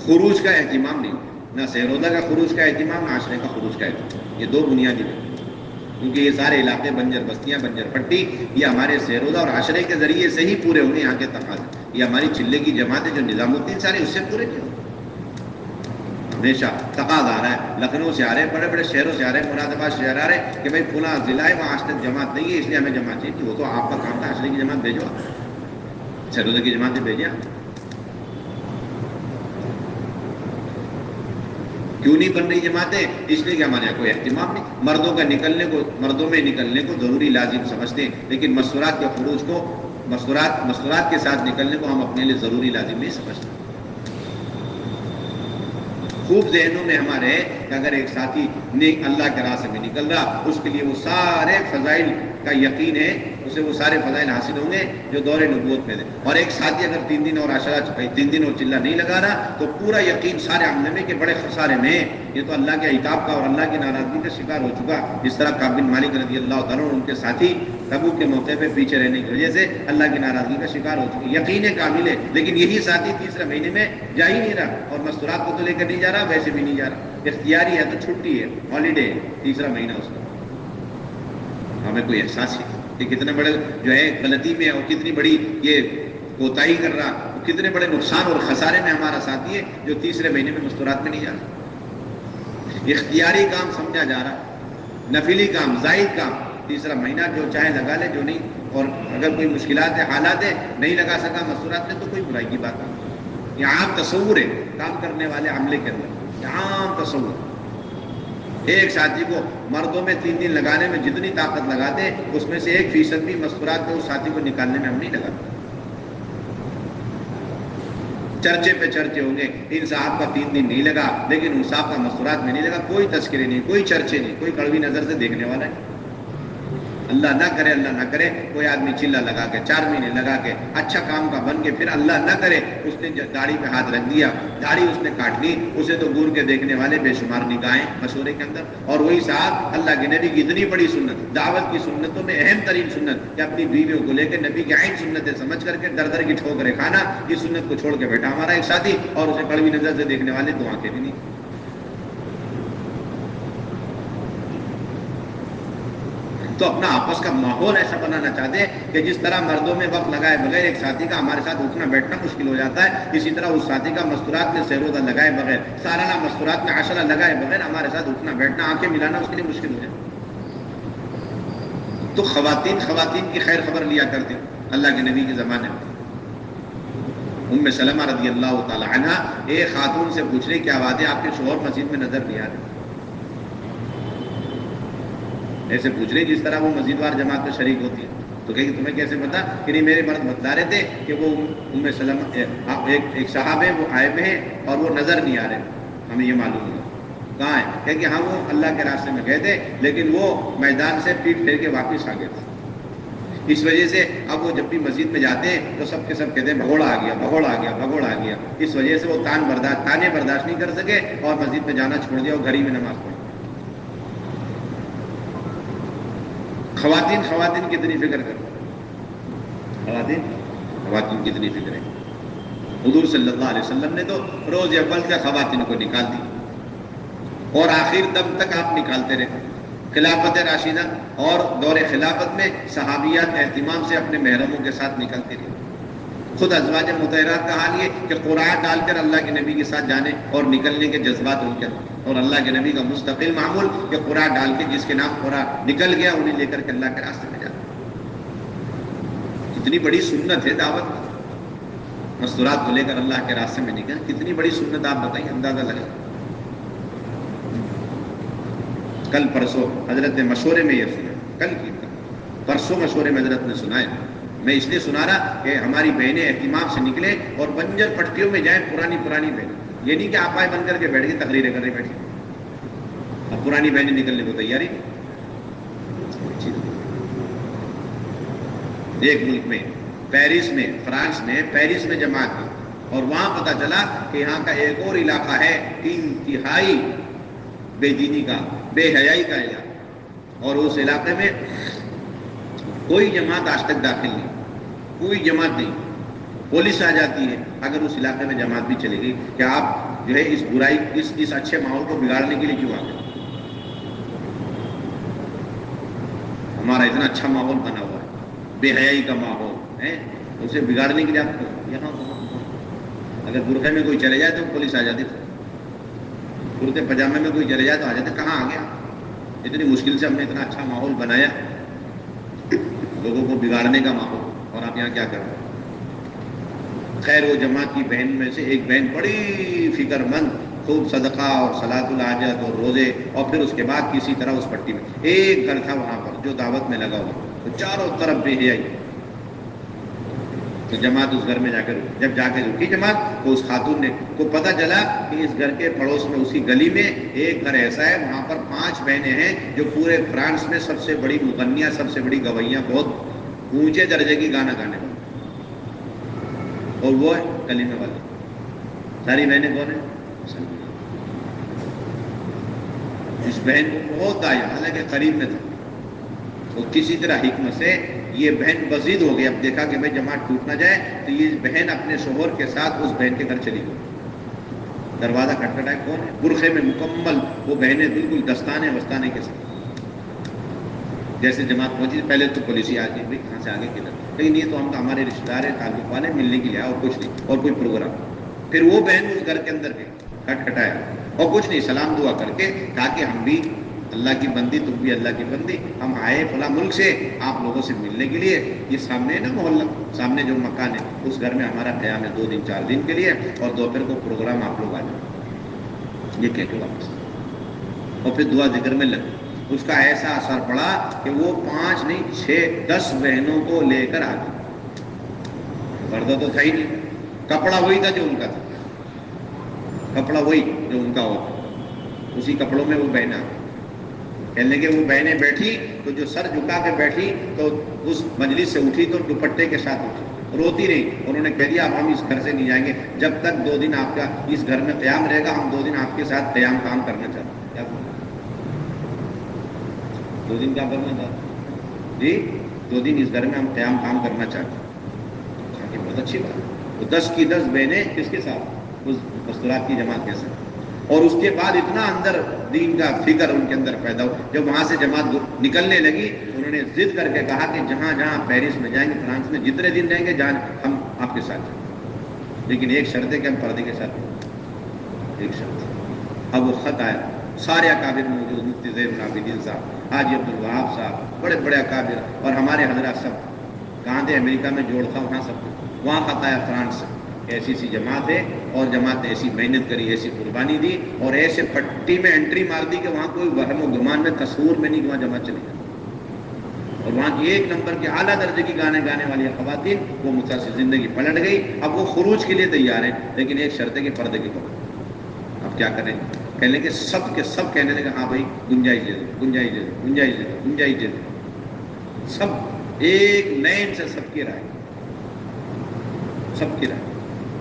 خروج کا اہتمام نہیں، نہ سہروزہ کا خروج کا اہتمام، نہ عشرے کا خروج کا اہتمام۔ یہ دو بنیادی وجہ، کیونکہ یہ سارے علاقے بنجر بستیاں، بنجر پٹی، یہ ہمارے سہروزہ اور عشرے کے ذریعے سے ہی پورے ہوئے یہاں کے تقاضے۔ یہ ہماری چلے کی جماعتیں جو نظام الدین سارے اس سے پورے نہیں ہوتے۔ ہمیشہ تقاضا آ رہا ہے، لکھنؤ سے آ رہے ہیں، بڑے بڑے شہروں سے آ رہے ہیں، مراد آباد شہر آ رہے ہیں کہ بھائی فلاں ضلع ہے وہاں آج تک جماعت نہیں ہے اس لیے ہمیں جماعت چاہیے۔ وہ تو آپ کا کام تھا، عشرے کی جماعت بھیجو، سہروزہ کی جماعتیں بھیجیں۔ کیوں نہیں بن رہی جماعتیں؟ اس لیے کہ ہمارے یہاں کوئی اہتمام نہیں۔ مردوں کا نکلنے کو، مردوں میں نکلنے کو ضروری لازم سمجھتے ہیں، لیکن مستورات کے خروج کو، مستورات کے ساتھ نکلنے کو ہم اپنے لیے ضروری لازم نہیں سمجھتے۔ خوب ذہنوں میں ہمارے ہے کہ اگر ایک ساتھی نیک اللہ کے راستے میں نکل رہا، اس کے لیے وہ سارے فضائل کا یقین ہے، اسے وہ سارے فضائل حاصل ہوں گے جو دور نبوت میں تھے۔ اور ایک ساتھی اگر 3 دن اور عشرہ 3 دن اور چلہ نہیں لگا رہا تو پورا یقین سارے عملے میں کہ بڑے خسارے میں ہے، یہ تو اللہ کے عتاب کا اور اللہ کی ناراضگی کا شکار ہو چکا۔ جس طرح کعب بن مالک رضی اللہ تعالیٰ عنہ ان کے ساتھی تبوک کے موقع پہ پیچھے رہنے کی وجہ سے اللہ کی ناراضگی کا شکار ہو چکے، یقین کامل ہے، لیکن یہی ساتھی تیسرے مہینے میں جا ہی نہیں رہا، اور مستورات کو تو لے کر نہیں جا رہا، ویسے بھی نہیں جا رہا، اختیاری ہے تو چھٹی ہے، ہالیڈے ہے، تیسرا مہینہ اس کا۔ ہمیں کوئی احساس ہی کہ کتنے بڑے جو ہے غلطی میں اور کتنی بڑی یہ کوتاہی کر رہا، کتنے بڑے نقصان اور خسارے میں ہمارا ساتھی ہے جو تیسرے مہینے میں مستورات میں نہیں جا رہا۔ اختیاری کام سمجھا جا رہا، نفلی کام، زائد کام، تیسرا مہینہ جو چاہے لگا لے، جو نہیں، اور اگر کوئی مشکلات ہے، حالات ہے، نہیں لگا سکا مستورات میں تو کوئی برائی کی بات نہیں۔ یہ عام تصور ہے کام کرنے والے عملے کے اندر، یہ عام تصور۔ ایک ساتھی کو مردوں میں 3 دن لگانے میں جتنی طاقت لگاتے، اس میں سے 1% بھی مستورات میں اس ساتھی کو نکالنے میں ہم نہیں لگاتے۔ چرچے پہ چرچے ہوں گے، ان صاحب کا 3 دن نہیں لگا لیکن ان صاحب کا مستورات میں نہیں لگا، کوئی تذکرے نہیں، کوئی چرچے نہیں، کوئی کڑوی نظر سے دیکھنے والا ہے۔ اللہ نہ کرے، اللہ نہ کرے کوئی آدمی چلہ لگا کے 4 مہینے لگا کے اچھا کام کا بن کے پھر اللہ نہ کرے اس نے داڑھی پہ ہاتھ رکھ دیا، داڑھی اس نے کاٹ لی، اسے تو گور کے دیکھنے والے بے شمار نگاہیں مشورے کے اندر، اور وہی صاحب اللہ کے نبی کی اتنی بڑی سنت، دعوت کی سنتوں میں اہم ترین سنت کہ اپنی بیویوں کو لے کے نبی کی عین سنتیں سمجھ کر کے در در کی ٹھوکریں کھانا، یہ سنت کو چھوڑ کے بیٹھا ہمارا ایک ساتھی، اور اسے کڑوی نظر سے دیکھنے والے تو آنکھیں بھی نہیں۔ تو اپنا آپس کا ماحول ایسا بنانا چاہتے ہیں کہ جس طرح مردوں میں وقت لگائے بغیر ایک ساتھی کا ہمارے ساتھ اٹھنا بیٹھنا مشکل ہو جاتا ہے، اسی طرح اس ساتھی کا مستورات میں سہروزہ لگائے بغیر، سالانہ مستورات میں عشرہ لگائے بغیر ہمارے ساتھ اٹھنا بیٹھنا، آنکھیں ملانا اس کے لیے مشکل ہو جائے۔ تو خواتین کی خیر خبر لیا کرتے اللہ کے نبی کے زمانے میں۔ ام سلمہ رضی اللہ تعالی عنہ ایک خاتون سے پوچھ رہی، کیا بات ہے آپ کے شوہر مسجد میں نظر نہیں آ رہے؟ ایسے پوچھ رہے جس طرح وہ مسجد وار جماعت میں شریک ہوتی ہے، تو کہے کہ تمہیں کیسے پتا؟ کہ نہیں میرے مرد بتا رہے تھے کہ وہ ام سلمہ ایک صاحب ہے، وہ آئے ہوئے ہیں اور وہ نظر نہیں آ رہے، ہمیں یہ معلوم ہوا۔ کہاں ہے؟ کہ ہاں وہ اللہ کے راستے میں گئے تھے لیکن وہ میدان سے پیٹ پھیر کے واپس آ گئے تھے، اس وجہ سے اب وہ جب بھی مسجد میں جاتے ہیں تو سب کے سب کہتے ہیں بھگوڑا آ گیا، بھگوڑا آ گیا، بھگوڑا آ گیا۔ اس وجہ سے وہ تانے برداشت نہیں کر سکے اور مسجد میں جانا چھوڑ دیا اور گھر ہی میں نماز پڑھی۔ خواتین کتنی فکر کریں، خواتین کتنی فکر ہے۔ حضور صلی اللہ علیہ وسلم نے تو روز اول سے خواتین کو نکال دی اور آخر دم تک آپ نکالتے رہے۔ خلافت راشدہ اور دور خلافت میں صحابیات اہتمام سے اپنے محرموں کے ساتھ نکلتے رہے۔ خود ازواج مطہرات کا حال یہ کہ قرآن ڈال کر اللہ کے نبی کے ساتھ جانے اور نکلنے کے جذبات ان کے، اور اللہ کے نبی کا مستقل معمول کہ قرآن ڈال کے جس کے نام قرآن نکل گیا انہیں لے کر کے اللہ کے راستے میں جانا۔ کتنی بڑی سنت ہے دعوت، مستورات کو لے کر اللہ کے راستے میں نکل، کتنی بڑی سنت آپ بتائیے، اندازہ لگا۔ کل پرسوں حضرت نے مشورے میں یہ سنا، کل کی پرسوں مشورے میں حضرت نے سنا ہے، میں اس لیے سنا رہا کہ ہماری بہنیں اہتمام سے نکلیں اور بنجر پٹیوں میں جائیں، پرانی بہنیں، یہ نہیں کہ آپ آئے بن کر کے بیٹھ گئے تقریریں کر رہے بیٹھے، اب پرانی بہنیں نکلنے کو تیاری نہیں. ایک ملک میں پیرس میں، فرانس میں پیرس میں جماعت کی، اور وہاں پتہ چلا کہ یہاں کا ایک اور علاقہ ہے انتہائی بے دینی کا، بے حیائی کا علاقہ، اور اس علاقے میں کوئی جماعت آج تک داخل نہیں، کوئی جماعت نہیں. پولیس آ جاتی ہے اگر اس علاقے میں جماعت بھی چلے گئی کہ آپ جو ہے اس برائی اس اچھے ماحول کو بگاڑنے کے لیے کیوں آ گئے؟ ہمارا اتنا اچھا ماحول بنا ہوا ہے، بے حیائی کا ماحول ہے، اسے بگاڑنے کے لیے آپ یہاں اگر برقعے میں کوئی چلے جائے تو پولیس آ جاتی، کرتے پاجامے میں کوئی چلے جائے تو آ جاتے. کہاں آ گیا؟ اتنی مشکل سے ہم نے اتنا اچھا ماحول بنایا لوگوں کو بگاڑنے کا ماحول، اور آپ یہاں کیا کر رہے ہیں؟ خیر وہ جماعت کی بہن میں سے ایک بہن بڑی فکر مند، خوب صدقہ اور صلاۃ الحاجت اور روزے، اور پھر اس کے بعد کسی طرح اس پٹی میں ایک گھر تھا وہاں پر جو دعوت میں لگا ہوا، تو چاروں طرف بے حیائی. تو جماعت اس گھر میں جا کر رکی. جب جا کے رکی جماعت تو اس خاتون نے کو پتہ چلا کہ اس گھر کے پڑوس میں اسی گلی میں ایک گھر ایسا ہے وہاں پر 5 بہنیں ہیں جو پورے فرانس میں سب سے بڑی مغنیاں، سب سے بڑی گویاں، بہت اونچے درجے کی گانا گانے والی، اور وہ ہے کلیمے والی. ساری بہنیں کون ہیں؟ اس بہن کو بہت آیا، حالانکہ قریب میں تھا، وہ کسی طرح حکمت سے یہ بہن بزید ہو گئی. اب دیکھا کہ بھائی جماعت ٹوٹ نہ جائے تو یہ بہن اپنے شوہر کے ساتھ اس بہن کے گھر چلی گئی. دروازہ کھٹکھٹایا، کون ہے؟ برقعے میں مکمل وہ بہنیں بالکل دستانے وستانے کے ساتھ. جیسے جماعت پہنچی پہلے تو پولیس آ گئی، بھائی کہاں سے آگے کدھر؟ لیکن یہ تو ہم ہمارے رشتے دار ہیں، تعلق والے، ملنے کے لیے اور کچھ نہیں، اور کوئی پروگرام. پھر وہ بہن اس گھر کے اندر گئی، کھٹکھٹایا اور کچھ نہیں، سلام دعا کر کے کہا کہ ہم بھی اللہ کی بندی، تم بھی اللہ کی بندی، ہم آئے فلاں ملک سے آپ لوگوں سے ملنے کے لیے. یہ سامنے ہے نا محلہ، سامنے جو مکان ہے اس گھر میں ہمارا قیام ہے 2 دن 4 دن کے لیے، اور دوپہر کو پروگرام آپ لوگ آ جائیں. یہ کہہ کے واپس، اور پھر دعا ذکر میں لگ. اس کا ایسا اثر پڑا کہ وہ 5 نہیں 6 10 بہنوں کو لے کر آ گئی. پردہ تو تھا ہی نہیں، کپڑا وہی تھا جو ان کا تھا، کپڑا وہی جو ان کا ہوتا، اسی کپڑوں میں وہ بہنیں آ گئی. کہنے کہ وہ بہنیں بیٹھی تو جو سر جھکا کے بیٹھی تو اس مجلس سے اٹھی تو دوپٹے کے ساتھ اٹھی، روتی رہی. انہوں نے کہہ دیا اب ہم اس گھر سے نہیں جائیں گے جب تک 2 دن آپ کا اس گھر میں قیام رہے گا، ہم 2 دن آپ کے ساتھ قیام کام کرنا چاہتے ہیں. کیا 2 دن کیا کرنا چاہتے ہیں جی؟ 2 دن اس گھر میں ہم قیام کام کرنا چاہتے ہیں. بہت اچھی بات. تو 10 کی 10 بہنیں کس کے ساتھ؟ اس مستورات کی جماعت کے ساتھ. اور اس کے بعد اتنا اندر دین کا فکر ان کے اندر پیدا ہو، جب وہاں سے جماعت نکلنے لگی انہوں نے ضد کر کے کہا کہ جہاں جہاں پیرس میں جائیں گے، فرانس میں جتنے دن رہیں گے جہاں ہم آپ کے ساتھ جائیں، لیکن ایک شرط ہے کہ ہم پردے کے ساتھ. ایک شرط. اب وہ خط آیا، سارے اکابر موجود، مفتی زین العابدین صاحب، حاجی عبدالوہاب صاحب، بڑے بڑے اکابر، اور ہمارے حضرات سب کہاں تھے؟ امریکہ میں جوڑ تھا وہاں سب. وہاں خط آیا فرانس سے، ایسی سی جماعت ہے، اور جماعت نے ایسی محنت کری، ایسی قربانی دی، اور ایسے پٹی میں انٹری مار دی کہ وہاں کوئی وہم و گمان میں تصور میں نہیں کہ وہاں جماعت چلی جائے. اور وہاں کی 1 نمبر کے اعلیٰ درجے کی گانے گانے والی خواتین، وہ متاثر زندگی پلٹ گئی. اب وہ خروج کے لیے تیار ہیں، لیکن ایک شرط ہے کہ پردے کی پابندی. اب کیا کریں؟ کہنے لگے سب کے سب کہنے لگے ہاں بھائی گنجائش دے دو، گنجائش دے دو، گنجائش دے دو، گنجائش دے دو. سب ایک نین سے سب کی رائے، سب کی رائے.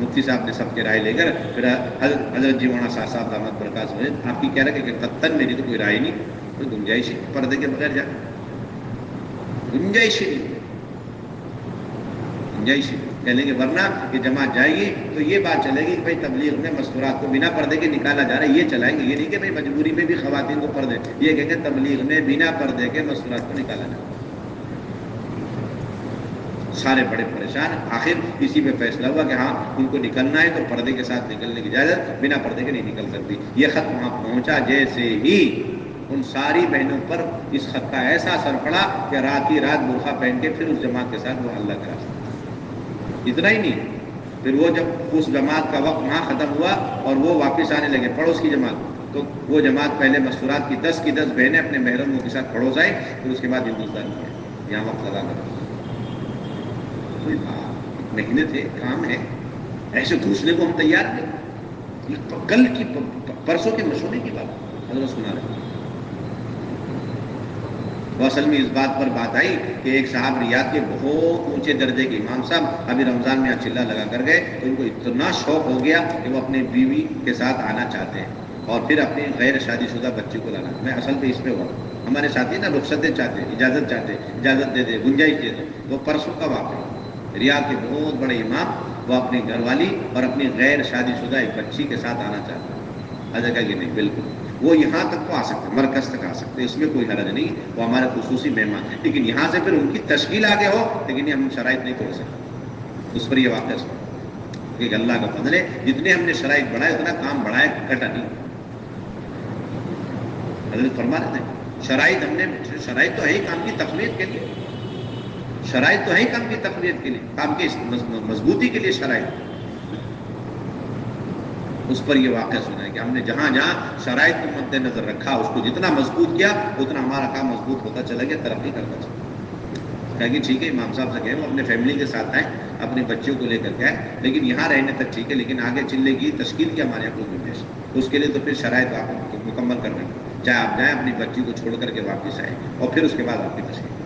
مفتی صاحب نے سب کی رائے لے کر پھر حضرت جیوانا شاہ صاحب دامت برکات ہوئے، آپ کی کہہ رہے کہ قطن میری تو کوئی رائے نہیں، کوئی گنجائش نہیں، پردے کے بغیر جا گنجائش نہیں، گنجائش نہیں. کہنے کے ورنہ کہ جماعت جائے گی تو یہ بات چلے گی کہ بھائی تبلیغ میں مستورات کو بنا پردے کے نکالا جا رہا ہے، یہ چلائیں گے. یہ نہیں کہ بھائی مجبوری میں بھی خواتین کو پردے، یہ کہیں گے تبلیغ میں بنا پردے کے مستورات کو نکالا جا رہا ہے. سارے بڑے پریشان. آخر اسی پہ فیصلہ ہوا کہ ہاں ان کو نکلنا ہے تو پردے کے ساتھ نکلنے کی اجازت، بنا پردے کے نہیں نکل سکتی. یہ خط وہاں پہنچا، جیسے ہی ان ساری بہنوں پر اس خط کا ایسا اثر پڑا کہ رات ہی رات برقع پہن کے پھر اس جماعت کے ساتھ وہ اللہ کا راستہ. اتنا ہی نہیں، پھر وہ جب اس جماعت کا وقت وہاں ختم ہوا اور وہ واپس آنے لگے پڑوس کی جماعت، تو وہ جماعت پہلے مستورات کی 10 کی 10 بہنیں اپنے محرموں کے ساتھ پڑوس آئی، پھر اس کے بعد ہندوستان میں آئے. یہاں وقت لگا کر کوئی محنت ہے، کام ہے، ایسے گھسنے کو ہم تیار ہیں. کل کی پرسوں کے مشورے کی بات. حضرت سنا رہے. وہ اصل میں اس بات پر بات آئی کہ ایک صاحب ریاض کے بہت اونچے درجے کے امام صاحب ابھی رمضان میں چلہ لگا کر گئے تو ان کو اتنا شوق ہو گیا کہ وہ اپنے بیوی کے ساتھ آنا چاہتے ہیں اور پھر اپنی غیر شادی شدہ بچے کو لانا. میں اصل پہ اس پہ ہوا, ہمارے ساتھی نا رخصتیں چاہتے, اجازت چاہتے, اجازت دے دے, گنجائش دے دے. وہ پرسوں کا واقعہ, ریاض کے بہت بڑے امام وہ اپنی گھر والی اور اپنی غیر شادی شدہ ایک بچی کے ساتھ آنا چاہتے ہیں. حضرت کہا کہ نہیں, بالکل وہ یہاں تک تو آ سکتے, مرکز تک آ سکتے, اس میں کوئی حرج نہیں, وہ ہمارے خصوصی مہمان, لیکن یہاں سے پھر ان کی تشکیل آگے ہو, لیکن یہ ہم شرائط نہیں توڑ سکتے. اس پر یہ واقعہ سنا کہ اللہ کا فضل ہے, جتنے ہم نے شرائط بڑھائے اتنا کام بڑھائے, گھٹا نہیں. حضرت فرما رہے تھے شرائط ہم نے, شرائط تو ہے ہی کام کی تقویت کے لیے, شرائط تو ہے ہی کام کی تقویت کے لیے, کام کی مضبوطی کے لیے شرائط. اس پر یہ واقعہ سنا ہے کہ ہم نے جہاں جہاں شرائط کو مد نظر رکھا, اس کو جتنا مضبوط کیا اتنا ہمارا کام مضبوط ہوتا چلا گیا, ترقی کرتا چلا. کہا کہ ٹھیک ہے امام صاحب سے کہیں وہ اپنے فیملی کے ساتھ آئیں, اپنے بچوں کو لے کر کے آئیں, لیکن یہاں رہنے تک ٹھیک ہے, لیکن آگے چلنے کی تشکیل کی ہمارے یہاں کوئی گنجائش, اس کے لیے تو پھر شرائط آپ مکمل کر رہے ہیں, چاہے آپ جائیں اپنی بچی کو چھوڑ کر کے واپس آئیں اور پھر اس کے بعد آپ کی تشکیل.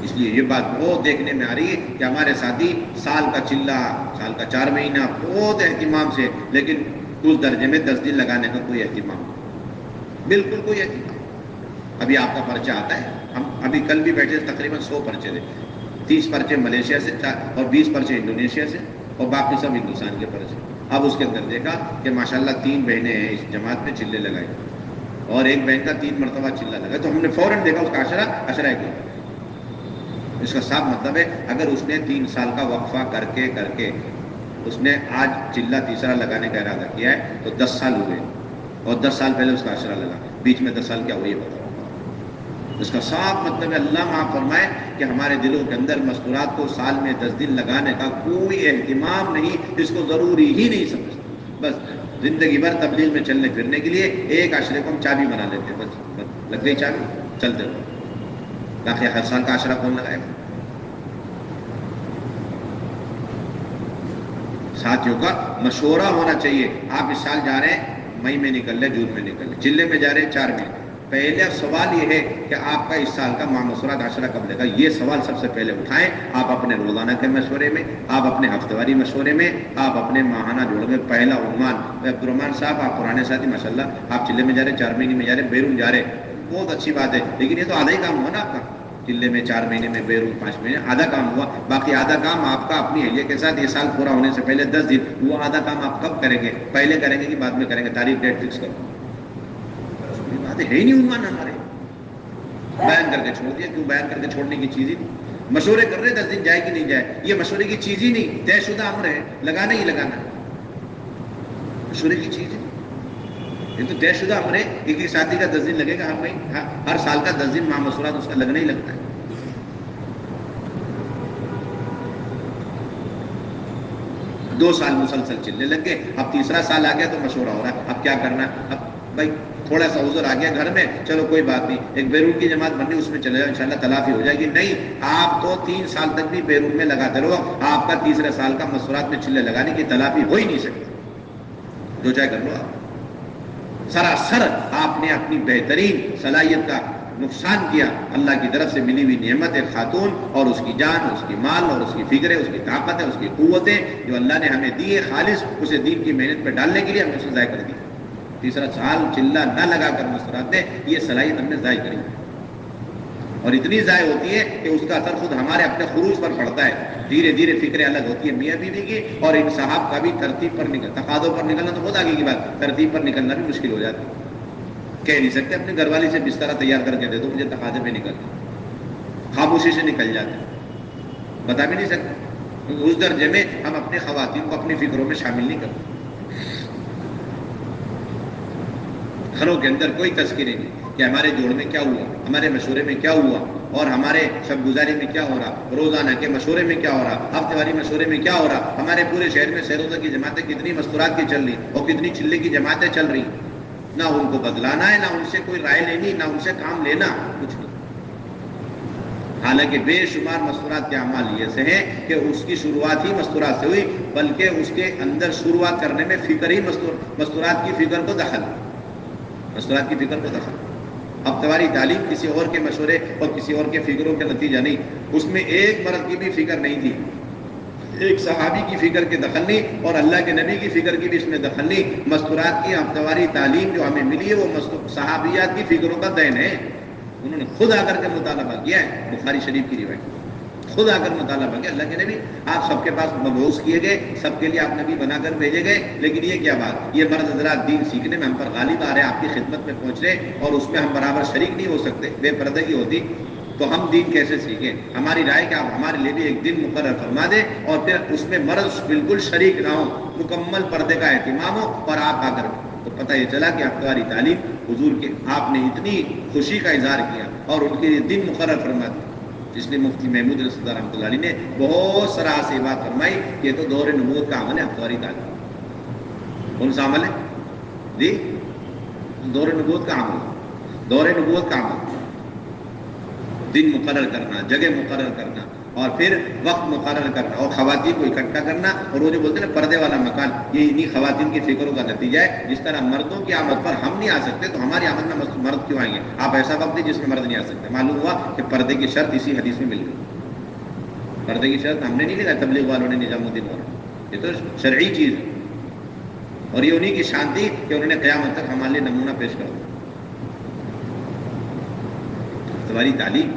اس لیے یہ بات بہت دیکھنے میں آ رہی ہے کہ ہمارے ساتھی سال کا چلہ, سال کا 4 مہینہ بہت اہتمام سے, لیکن اس درجے میں 10 دن لگانے کا کوئی اہتمام, بالکل کوئی اہتمام. ابھی آپ کا پرچہ آتا ہے, ہم ابھی کل بھی بیٹھے تقریباً 100 پرچے تھے, 30 پرچے ملیشیا سے اور 20 پرچے انڈونیشیا سے اور باقی سب ہندوستان کے پرچے. اب اس کے اندر دیکھا کہ ماشاءاللہ 3 بہنیں ہیں اس جماعت میں چلے لگائی اور ایک بہن کا 3 مرتبہ چلہ لگا, تو ہم نے فوراً دیکھا اس کا اشرہ کیا. اس کا صاف مطلب ہے اگر اس نے 3 سال کا وقفہ کر کے اس نے آج چلہ تیسرا لگانے کا ارادہ کیا ہے تو 10 سال ہوئے, اور 10 سال پہلے اس کا اشرہ لگا, بیچ میں 10 سال کیا ہوئی بتاؤ. اس کا صاف مطلب ہے اللہ معاف فرمائے کہ ہمارے دلوں کے اندر مستورات کو سال میں 10 دن لگانے کا کوئی اہتمام نہیں, اس کو ضروری ہی نہیں سمجھتے. بس زندگی بھر تبلیغ میں چلنے پھرنے کے لیے ایک عشرے کو ہم چابی بنا لیتے ہیں, بس لگ گئی چابی, چلتے رہو. باقی ہر سال کا عشرہ کون لگائے گا؟ ساتھیوں کا مشورہ ہونا چاہیے. آپ اس سال جا رہے ہیں مئی میں نکل لیں, جون میں نکل لیں, چلے میں جا رہے ہیں 4 مہینے, پہلے سوال یہ ہے کہ آپ کا اس سال کا مامسورات عشرہ کب لگا, یہ سوال سب سے پہلے اٹھائیں. آپ اپنے روزانہ کے مشورے میں, آپ اپنے ہفتہ واری مشورے میں, آپ اپنے ماہانہ جوڑ میں پہلا عنوان. عبد الرحمان صاحب آپ پرانے ساتھی ماشاءاللہ, آپ چلے میں جا رہے ہیں 4 مہینے میں جا رہے ہیں, بیرون جا رہے ہیں, بہت اچھی بات ہے, لیکن یہ تو آدھا ہی کام ہوا نا آپ کا. چلے میں 4 مہینے میں, بیرون 5 مہینے, آدھا کام ہوا. باقی آدھا کام آپ کا اپنی اہلیہ کے ساتھ یہ سال پورا ہونے سے پہلے 10 دن, وہ آدھا کام آپ کب کریں گے؟ پہلے کریں گے کہ بعد میں کریں گے؟ تاریخ ڈیٹ فکس کرو. بات ہے ہی نہیں عنوان ہمارے, بیان کر کے چھوڑ دیا. کیوں بیان کر کے چھوڑنے کی چیز ہی نہیں. مشورے کر رہے 10 دن جائے کہ نہیں جائے, یہ مشورے کی چیز ہی نہیں, طے شدہ امر ہے, لگانا ہی لگانا, مشورے کی چیز ہے. یہ تو طے شدہ امر ہے, ایک ساتھی کا 10 دن لگے گا ہر مہینے, ہر سال کا 10 دن مامسورات اس کا لگنا ہی لگتا ہے. 2 سال مسلسل چلنے لگ گئے, اب تیسرا سال آ گیا تو مشورہ ہو رہا ہے اب کیا کرنا ہے. اب بھائی تھوڑا سا عذر آ گیا گھر میں, چلو کوئی بات نہیں, ایک بیرون کی جماعت بننی, اس میں چلے جاؤ, انشاءاللہ تلافی ہو جائے گی. نہیں, آپ تو 3 سال تک بھی بیرون میں لگاتے رہو, آپ کا تیسرے سال کا مشورات میں چلے لگانے کی تلافی ہو ہی نہیں سکتی. جو چاہے کر لو آپ. سراسر آپ نے اپنی بہترین صلاحیت کا نقصان کیا. اللہ کی طرف سے ملی ہوئی نعمت ہے خاتون, اور اس کی جان, اس کی مال, اور اس کی فکریں, اس کی طاقتیں, اس کی قوتیں جو اللہ نے ہمیں دی ہے خالص اسے دین کی محنت پہ ڈالنے کے لیے, ہم نے اسے ضائع کر دی. تیسرا سال چلہ نہ لگا کر مسکراتے, یہ صلاحیت ہم نے ضائع کری, اور اتنی ضائع ہوتی ہے کہ اس کا اثر خود ہمارے اپنے خروج پر پڑتا ہے. دھیرے دھیرے فکریں الگ ہوتی ہیں میاں بیوی کی, اور ان صاحب کا بھی ترتیب پر تقاضوں پر نکلنا تو بہت آگے کی بات, ترتیب پر نکلنا بھی مشکل ہو جاتی ہے. کہہ نہیں سکتے اپنے گھر والی سے بسترا تیار کر کے دے دو, مجھے تقاضے پہ نکل, خاموشی سے نکل جاتے, بتا بھی نہیں سکتے. اس درجے میں ہم اپنے خواتین کو اپنی فکروں میں شامل نہیں کرتے. گھروں کے اندر کوئی تذکرے نہیں کہ ہمارے جوڑ میں کیا ہوا, ہمارے مشورے میں کیا ہوا, اور ہمارے شب گزاری میں کیا ہو رہا, روزانہ کے مشورے میں کیا ہو رہا, ہفتے واری مشورے میں کیا ہو رہا, ہمارے پورے شہر میں سیروزہ کی جماعتیں کتنی مستورات کی چل رہی اور کتنی چلے کی جماعتیں چل رہی. نہ ان کو بدلانا ہے, نہ ان سے کوئی رائے لینی, نہ ان سے کام لینا, کچھ نہیں. حالانکہ بے شمار مستورات کے اعمال یہ سے ہیں کہ اس کی شروعات ہی مستورات سے ہوئی، بلکہ اس کے اندر شروعات کرنے میں فکر ہی مستورات کی فکر کو دخل، مستورات کی فکر کو دخل۔ اب تمہاری تعلیم کسی اور کے مشورے اور کسی اور کے فکروں کا نتیجہ نہیں، اس میں ایک مرد کی بھی فکر نہیں تھی، ایک صحابی کی فکر کے دخل نہیں، اور اللہ کے نبی کی فکر کی بھی اس میں دخل نہیں۔ مستورات کی ہفتواری تعلیم جو ہمیں ملی ہے وہ صحابیات کی فکروں کا دین ہے، انہوں نے خود آ کر کے مطالبہ کیا ہے، بخاری شریف کی روایت، خود آ کر مطالبہ کیا۔ اللہ کے نبی آپ سب کے پاس مبعوث کیے گئے، سب کے لیے آپ نبی بنا کر بھیجے گئے، لیکن یہ کیا بات، یہ مرد حضرات دین سیکھنے میں ہم پر غالب آ رہے، آپ کی خدمت میں پہنچ رہے، اور اس میں ہم برابر شریک نہیں ہو سکتے، بے پردگی ہوتی تو ہم دین کیسے سیکھیں؟ ہماری رائے کہ آپ ہمارے لیے بھی ایک دن مقرر فرما دیں، اور پھر اس میں مرد بالکل شریک نہ ہو، مکمل پردے کا اہتمام ہو، اور آپ آ کر تو پتہ یہ چلا کہ آپ تمہاری تعلیم حضور کے آپ نے اتنی خوشی کا اظہار کیا اور ان کے لیے دن مقرر فرما دیا، جس نے مفتی محمود رسول اللہ رحمۃ اللہ علیہ نے بہت سراہ سے بات فرمائی کہ یہ تو دور نبوت کا عمل ہے، ہفتواری تعلیم کون سا عمل ہے جی؟ دور نبوت کا عمل، دور نبوت کا عمل، دن مقرر کرنا، جگہ مقرر کرنا، اور پھر وقت مقرر کرنا، اور خواتین کو اکٹھا کرنا، اور وہ جو بولتے ہیں نا پردے والا مکان، یہ انہی خواتین کی فکروں کا نتیجہ ہے۔ جس طرح مردوں کی آمد پر ہم نہیں آ سکتے تو ہماری آمد میں مرد کیوں آئیں گے؟ آپ ایسا وقت دیں جس میں مرد نہیں آ سکتے۔ معلوم ہوا کہ پردے کی شرط اسی حدیث میں مل گئی، پردے کی شرط ہم نے نہیں لگا، تبلیغ والوں نے، نظام الدین والوں، یہ تو شرعی چیز ہے، اور یہ انہی کی شان تھی کہ انہوں نے قیامت تک ہمارے لیے نمونہ پیش کر دیا۔ تمہاری تعلیم،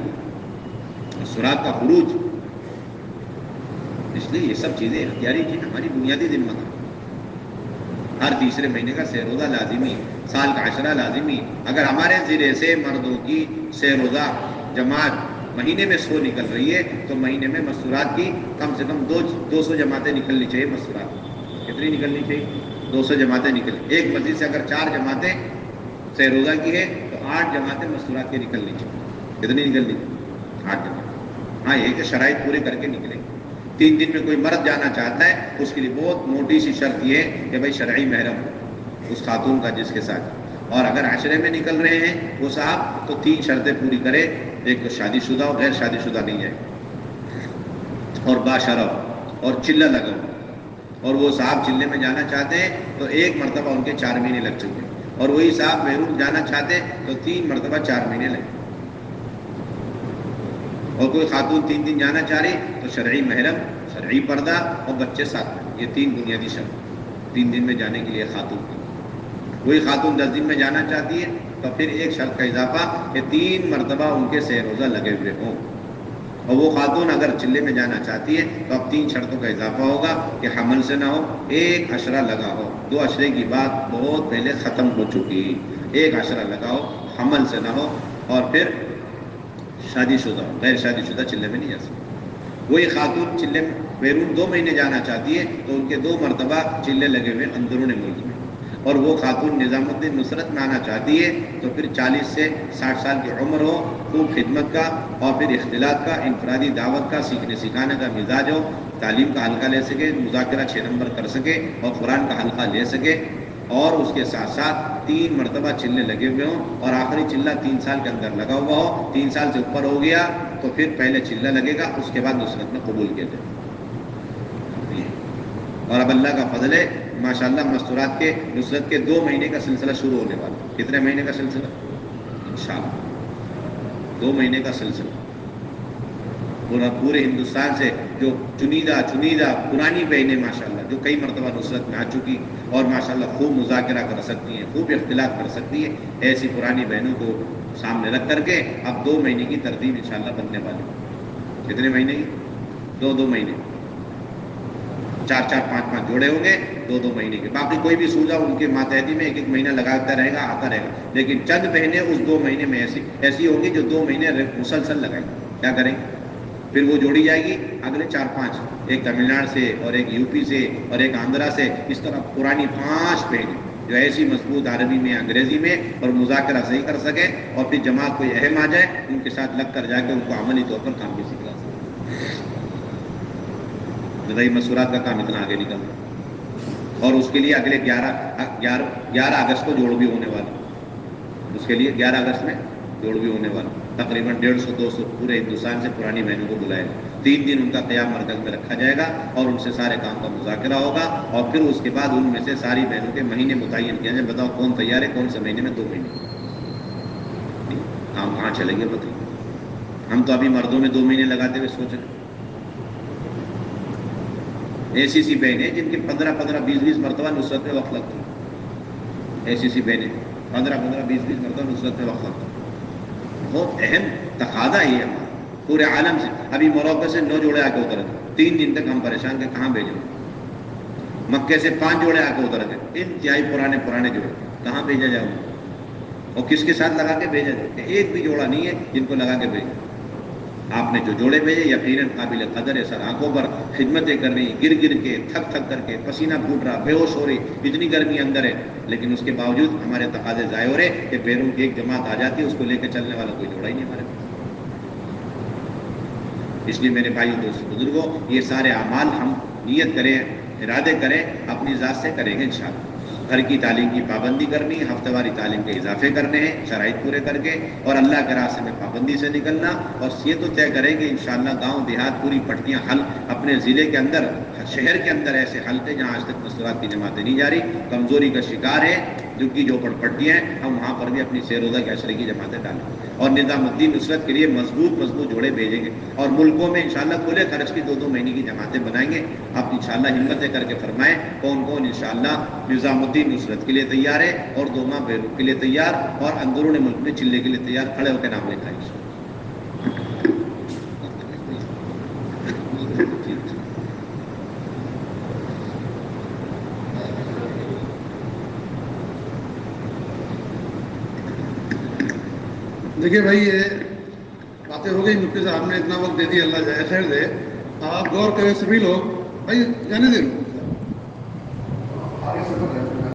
سرات کا خروج، اس لیے یہ سب چیزیں اختیاری چیز ہماری بنیادی ذمہ داری۔ ہر تیسرے مہینے کا سہ روزہ لازمی، سال کا عشرہ لازمی۔ اگر ہمارے ضلع سے مردوں کی سہ روزہ جماعت مہینے میں 100 نکل رہی ہے تو مہینے میں مستورات کی کم سے کم 200 جماعتیں نکلنی چاہیے۔ مستورات کتنی نکلنی چاہیے؟ 200 جماعتیں نکل۔ ایک مسجد سے اگر 4 جماعتیں سہ روزہ کی ہے تو 8 جماعتیں مستورات کی نکلنی چاہیے۔ کتنی نکلنی چاہیے؟ 8 جماعتیں۔ ہاں، یہ کہ شرائط پورے کر کے نکلیں۔ 3 دن میں کوئی مرد جانا چاہتا ہے اس کے لیے بہت موٹی سی شرط یہ ہے کہ بھائی شرعی محرم ہو اس خاتون کا جس کے ساتھ، اور اگر عشرے میں نکل رہے ہیں وہ صاحب تو 3 شرطیں پوری کرے، ایک تو شادی شدہ ہو، غیر شادی شدہ نہیں جائے، اور باشرہ ہو، اور چلہ لگا ہو، اور وہ صاحب چلے میں جانا چاہتے ہیں تو ایک مرتبہ ان کے 4 مہینے لگ چکے، اور وہی صاحب بیرون جانا چاہتے ہیں تو 3 مرتبہ 4 مہینے لگے، اور کوئی خاتون 3 دن جانا چاہ رہی تو شرعی محرم، شرعی پردہ، اور بچے ساتھ میں، یہ 3 بنیادی شرط 3 دن میں جانے کے لیے خاتون کی۔ وہی خاتون 10 دن میں جانا چاہتی ہے تو پھر ایک شرط کا اضافہ کہ 3 مرتبہ ان کے سہ روزہ لگے ہوئے ہوں، اور وہ خاتون اگر چلے میں جانا چاہتی ہے تو اب 3 شرطوں کا اضافہ ہوگا کہ حمل سے نہ ہو، ایک عشرہ لگا ہو، 2 عشرے کی بات بہت پہلے ختم ہو چکی، ایک عشرہ لگا ہو، حمل سے نہ ہو، اور پھر شادی شدہ ہو، غیر شادی شدہ چلے میں نہیں جا سکتی۔ وہی خاتون چلے میں بیرون 2 مہینے جانا چاہتی ہے تو ان کے 2 مرتبہ چلے لگے ہوئے اندرون ملک میں، اور وہ خاتون نظام الدین نصرت میں آنا چاہتی ہے تو پھر 40 سے 60 سال کی عمر ہو، خوب خدمت کا اور پھر اختلاط کا، انفرادی دعوت کا، سیکھنے سکھانے کا مزاج ہو، تعلیم کا حلقہ لے سکے، مذاکرہ 6 نمبر کر سکے اور قرآن کا حلقہ لے سکے، اور اس کے ساتھ ساتھ 3 مرتبہ چلے لگے ہوئے ہوں، اور آخری چلہ 3 سال کے اندر لگا ہوا ہو، 3 سال سے اوپر ہو گیا تو پھر پہلے چلہ لگے گا، اس کے بعد نصرت میں قبول کیا جائے۔ اور اب اللہ کا فضل ہے ماشاءاللہ مستورات کے نصرت کے 2 مہینے کا سلسلہ شروع ہونے والا۔ کتنے مہینے کا سلسلہ؟ انشاءاللہ 2 مہینے کا سلسلہ، پورے ہندوستان سے جو چنیدہ پرانی بہنیں ماشاءاللہ جو کئی مرتبہ نصرت میں آ چکی اور ماشاءاللہ خوب مذاکرہ کر سکتی ہیں، خوب اختلاط کر سکتی ہیں، ایسی پرانی بہنوں کو سامنے رکھ کر کے اب 2 مہینے کی ترتیب انشاءاللہ بننے والی ہے۔ کتنے مہینے کی؟ 2 مہینے، 4 5 جوڑے ہوں گے 2 مہینے کے، باقی کوئی بھی سوجا ان کے ماتحتی میں 1 مہینہ لگاتا رہے گا، آتا رہے گا، لیکن چند بہنیں اس 2 مہینے میں ایسی ہوں گی جو 2 مہینے مسلسل لگائیں گی۔ کیا کریں؟ پھر وہ جوڑی جائے گی اگلے 4 5، ایک تمل ناڈو سے اور ایک یو پی سے اور ایک آندھرا سے، اس طرح پرانی 5 بہنیں جو ایسی مضبوط عربی میں انگریزی میں اور مذاکرہ صحیح کر سکیں، اور پھر جماعت کوئی اہم آ جائے ان کے ساتھ لگ کر جا کے ان کو عملی طور پر کام بھی سکھلا سکیں۔ غذائی مصورات کا کام اتنا آگے نکل رہا، اور اس کے لیے اگلے 11 اگست کو جوڑ بھی ہونے والا، اس کے لیے 11 اگست میں جوڑ بھی ہونے والا۔ تقریباً 150-200 پورے ہندوستان سے پرانی بہنوں کو بلائے گا. 3 دن ان کا قیام مرکز میں رکھا جائے گا اور ان سے سارے کام کا مذاکرہ ہوگا اور پھر اس کے بعد ان میں سے ساری بہنوں کے مہینے متعین کیا جائے. بتاؤ کون تیار ہے کون سے مہینے میں؟ 2 مہینے. ہم کہاں چلیں گے بتائیے؟ ہم تو ابھی مردوں میں 2 مہینے لگاتے ہوئے سوچ رہے ہیں. ایسی بہنیں جن کے 15-20 مرتبہ نصرت میں وقت لگتا ہے. ایسی بہنیں 15-20 مرتبہ نصرت میں وقت لگتا ہے. بہت اہم تقاضا ہی ہے ہمارا پورے عالم سے. ابھی موروکو سے 9 جوڑے آ کے اترے تھے. 3 دن تک ہم پریشان کہ کہاں بھیجیں. مکے سے 5 جوڑے آ کے اترے تھے. انتہائی پرانے جوڑے. کہاں بھیجا جائے ان کو اور کس کے ساتھ لگا کے بھیجا جائے؟ ایک بھی جوڑا نہیں ہے جن کو لگا کے بھیجا. آپ نے جو جوڑے بھیجے یقیناً قابل قدر ہے. سر آنکھوں پر خدمتیں کر رہی, گر کے تھک کر کے پسینہ پھوٹ رہا, بے ہوش ہو رہی, اتنی گرمی اندر ہے, لیکن اس کے باوجود ہمارے تقاضے ضائع ہو رہے کہ بیرون کی ایک جماعت آ جاتی ہے, اس کو لے کے چلنے والا کوئی جوڑا ہی نہیں ہمارے پاس. اس لیے میرے بھائیوں دوستوں بزرگوں, یہ سارے اعمال ہم نیت کریں, ارادے کریں, اپنی ذات سے کریں گے انشاءاللہ. گھر کی تعلیم کی پابندی کرنی, ہفتہ واری تعلیم کے اضافے کرنے ہیں شرائط پورے کر کے, اور اللہ کے راستے میں پابندی سے نکلنا. اور یہ تو طے کریں کہ انشاءاللہ گاؤں دیہات پوری پٹیاں حل, اپنے ضلع کے اندر شہر کے اندر ایسے حلقے جہاں آج تک مستورات کی جماعتیں نہیں جاری, کمزوری کا شکار ہے جھگی جھوپڑ پٹیاں ہیں, ہم وہاں پر بھی اپنی سیروزہ کے اشرے کی جماعتیں ڈالیں اور نظام الدین نصرت کے لیے مضبوط جوڑے بھیجیں گے. اور ملکوں میں انشاءاللہ کھلے خرچ کی 2 مہینے کی جماعتیں بنائیں گے. آپ انشاءاللہ ہمتیں کر کے فرمائیں کون کون انشاءاللہ نظام الدین نصرت کے لیے تیار ہے اور 2 ماہ بیروت کے لیے تیار اور اندرون ملک میں چلے کے لیے تیار. کھڑے ہو کے نام لکھائیں. دیکھیے بھائی, یہ باتیں ہو گئی, مفتی صاحب نے اتنا وقت دے دیا, اللہ جائے خیر دے. آپ غور کریں سبھی لوگ, بھائی جانے دیں.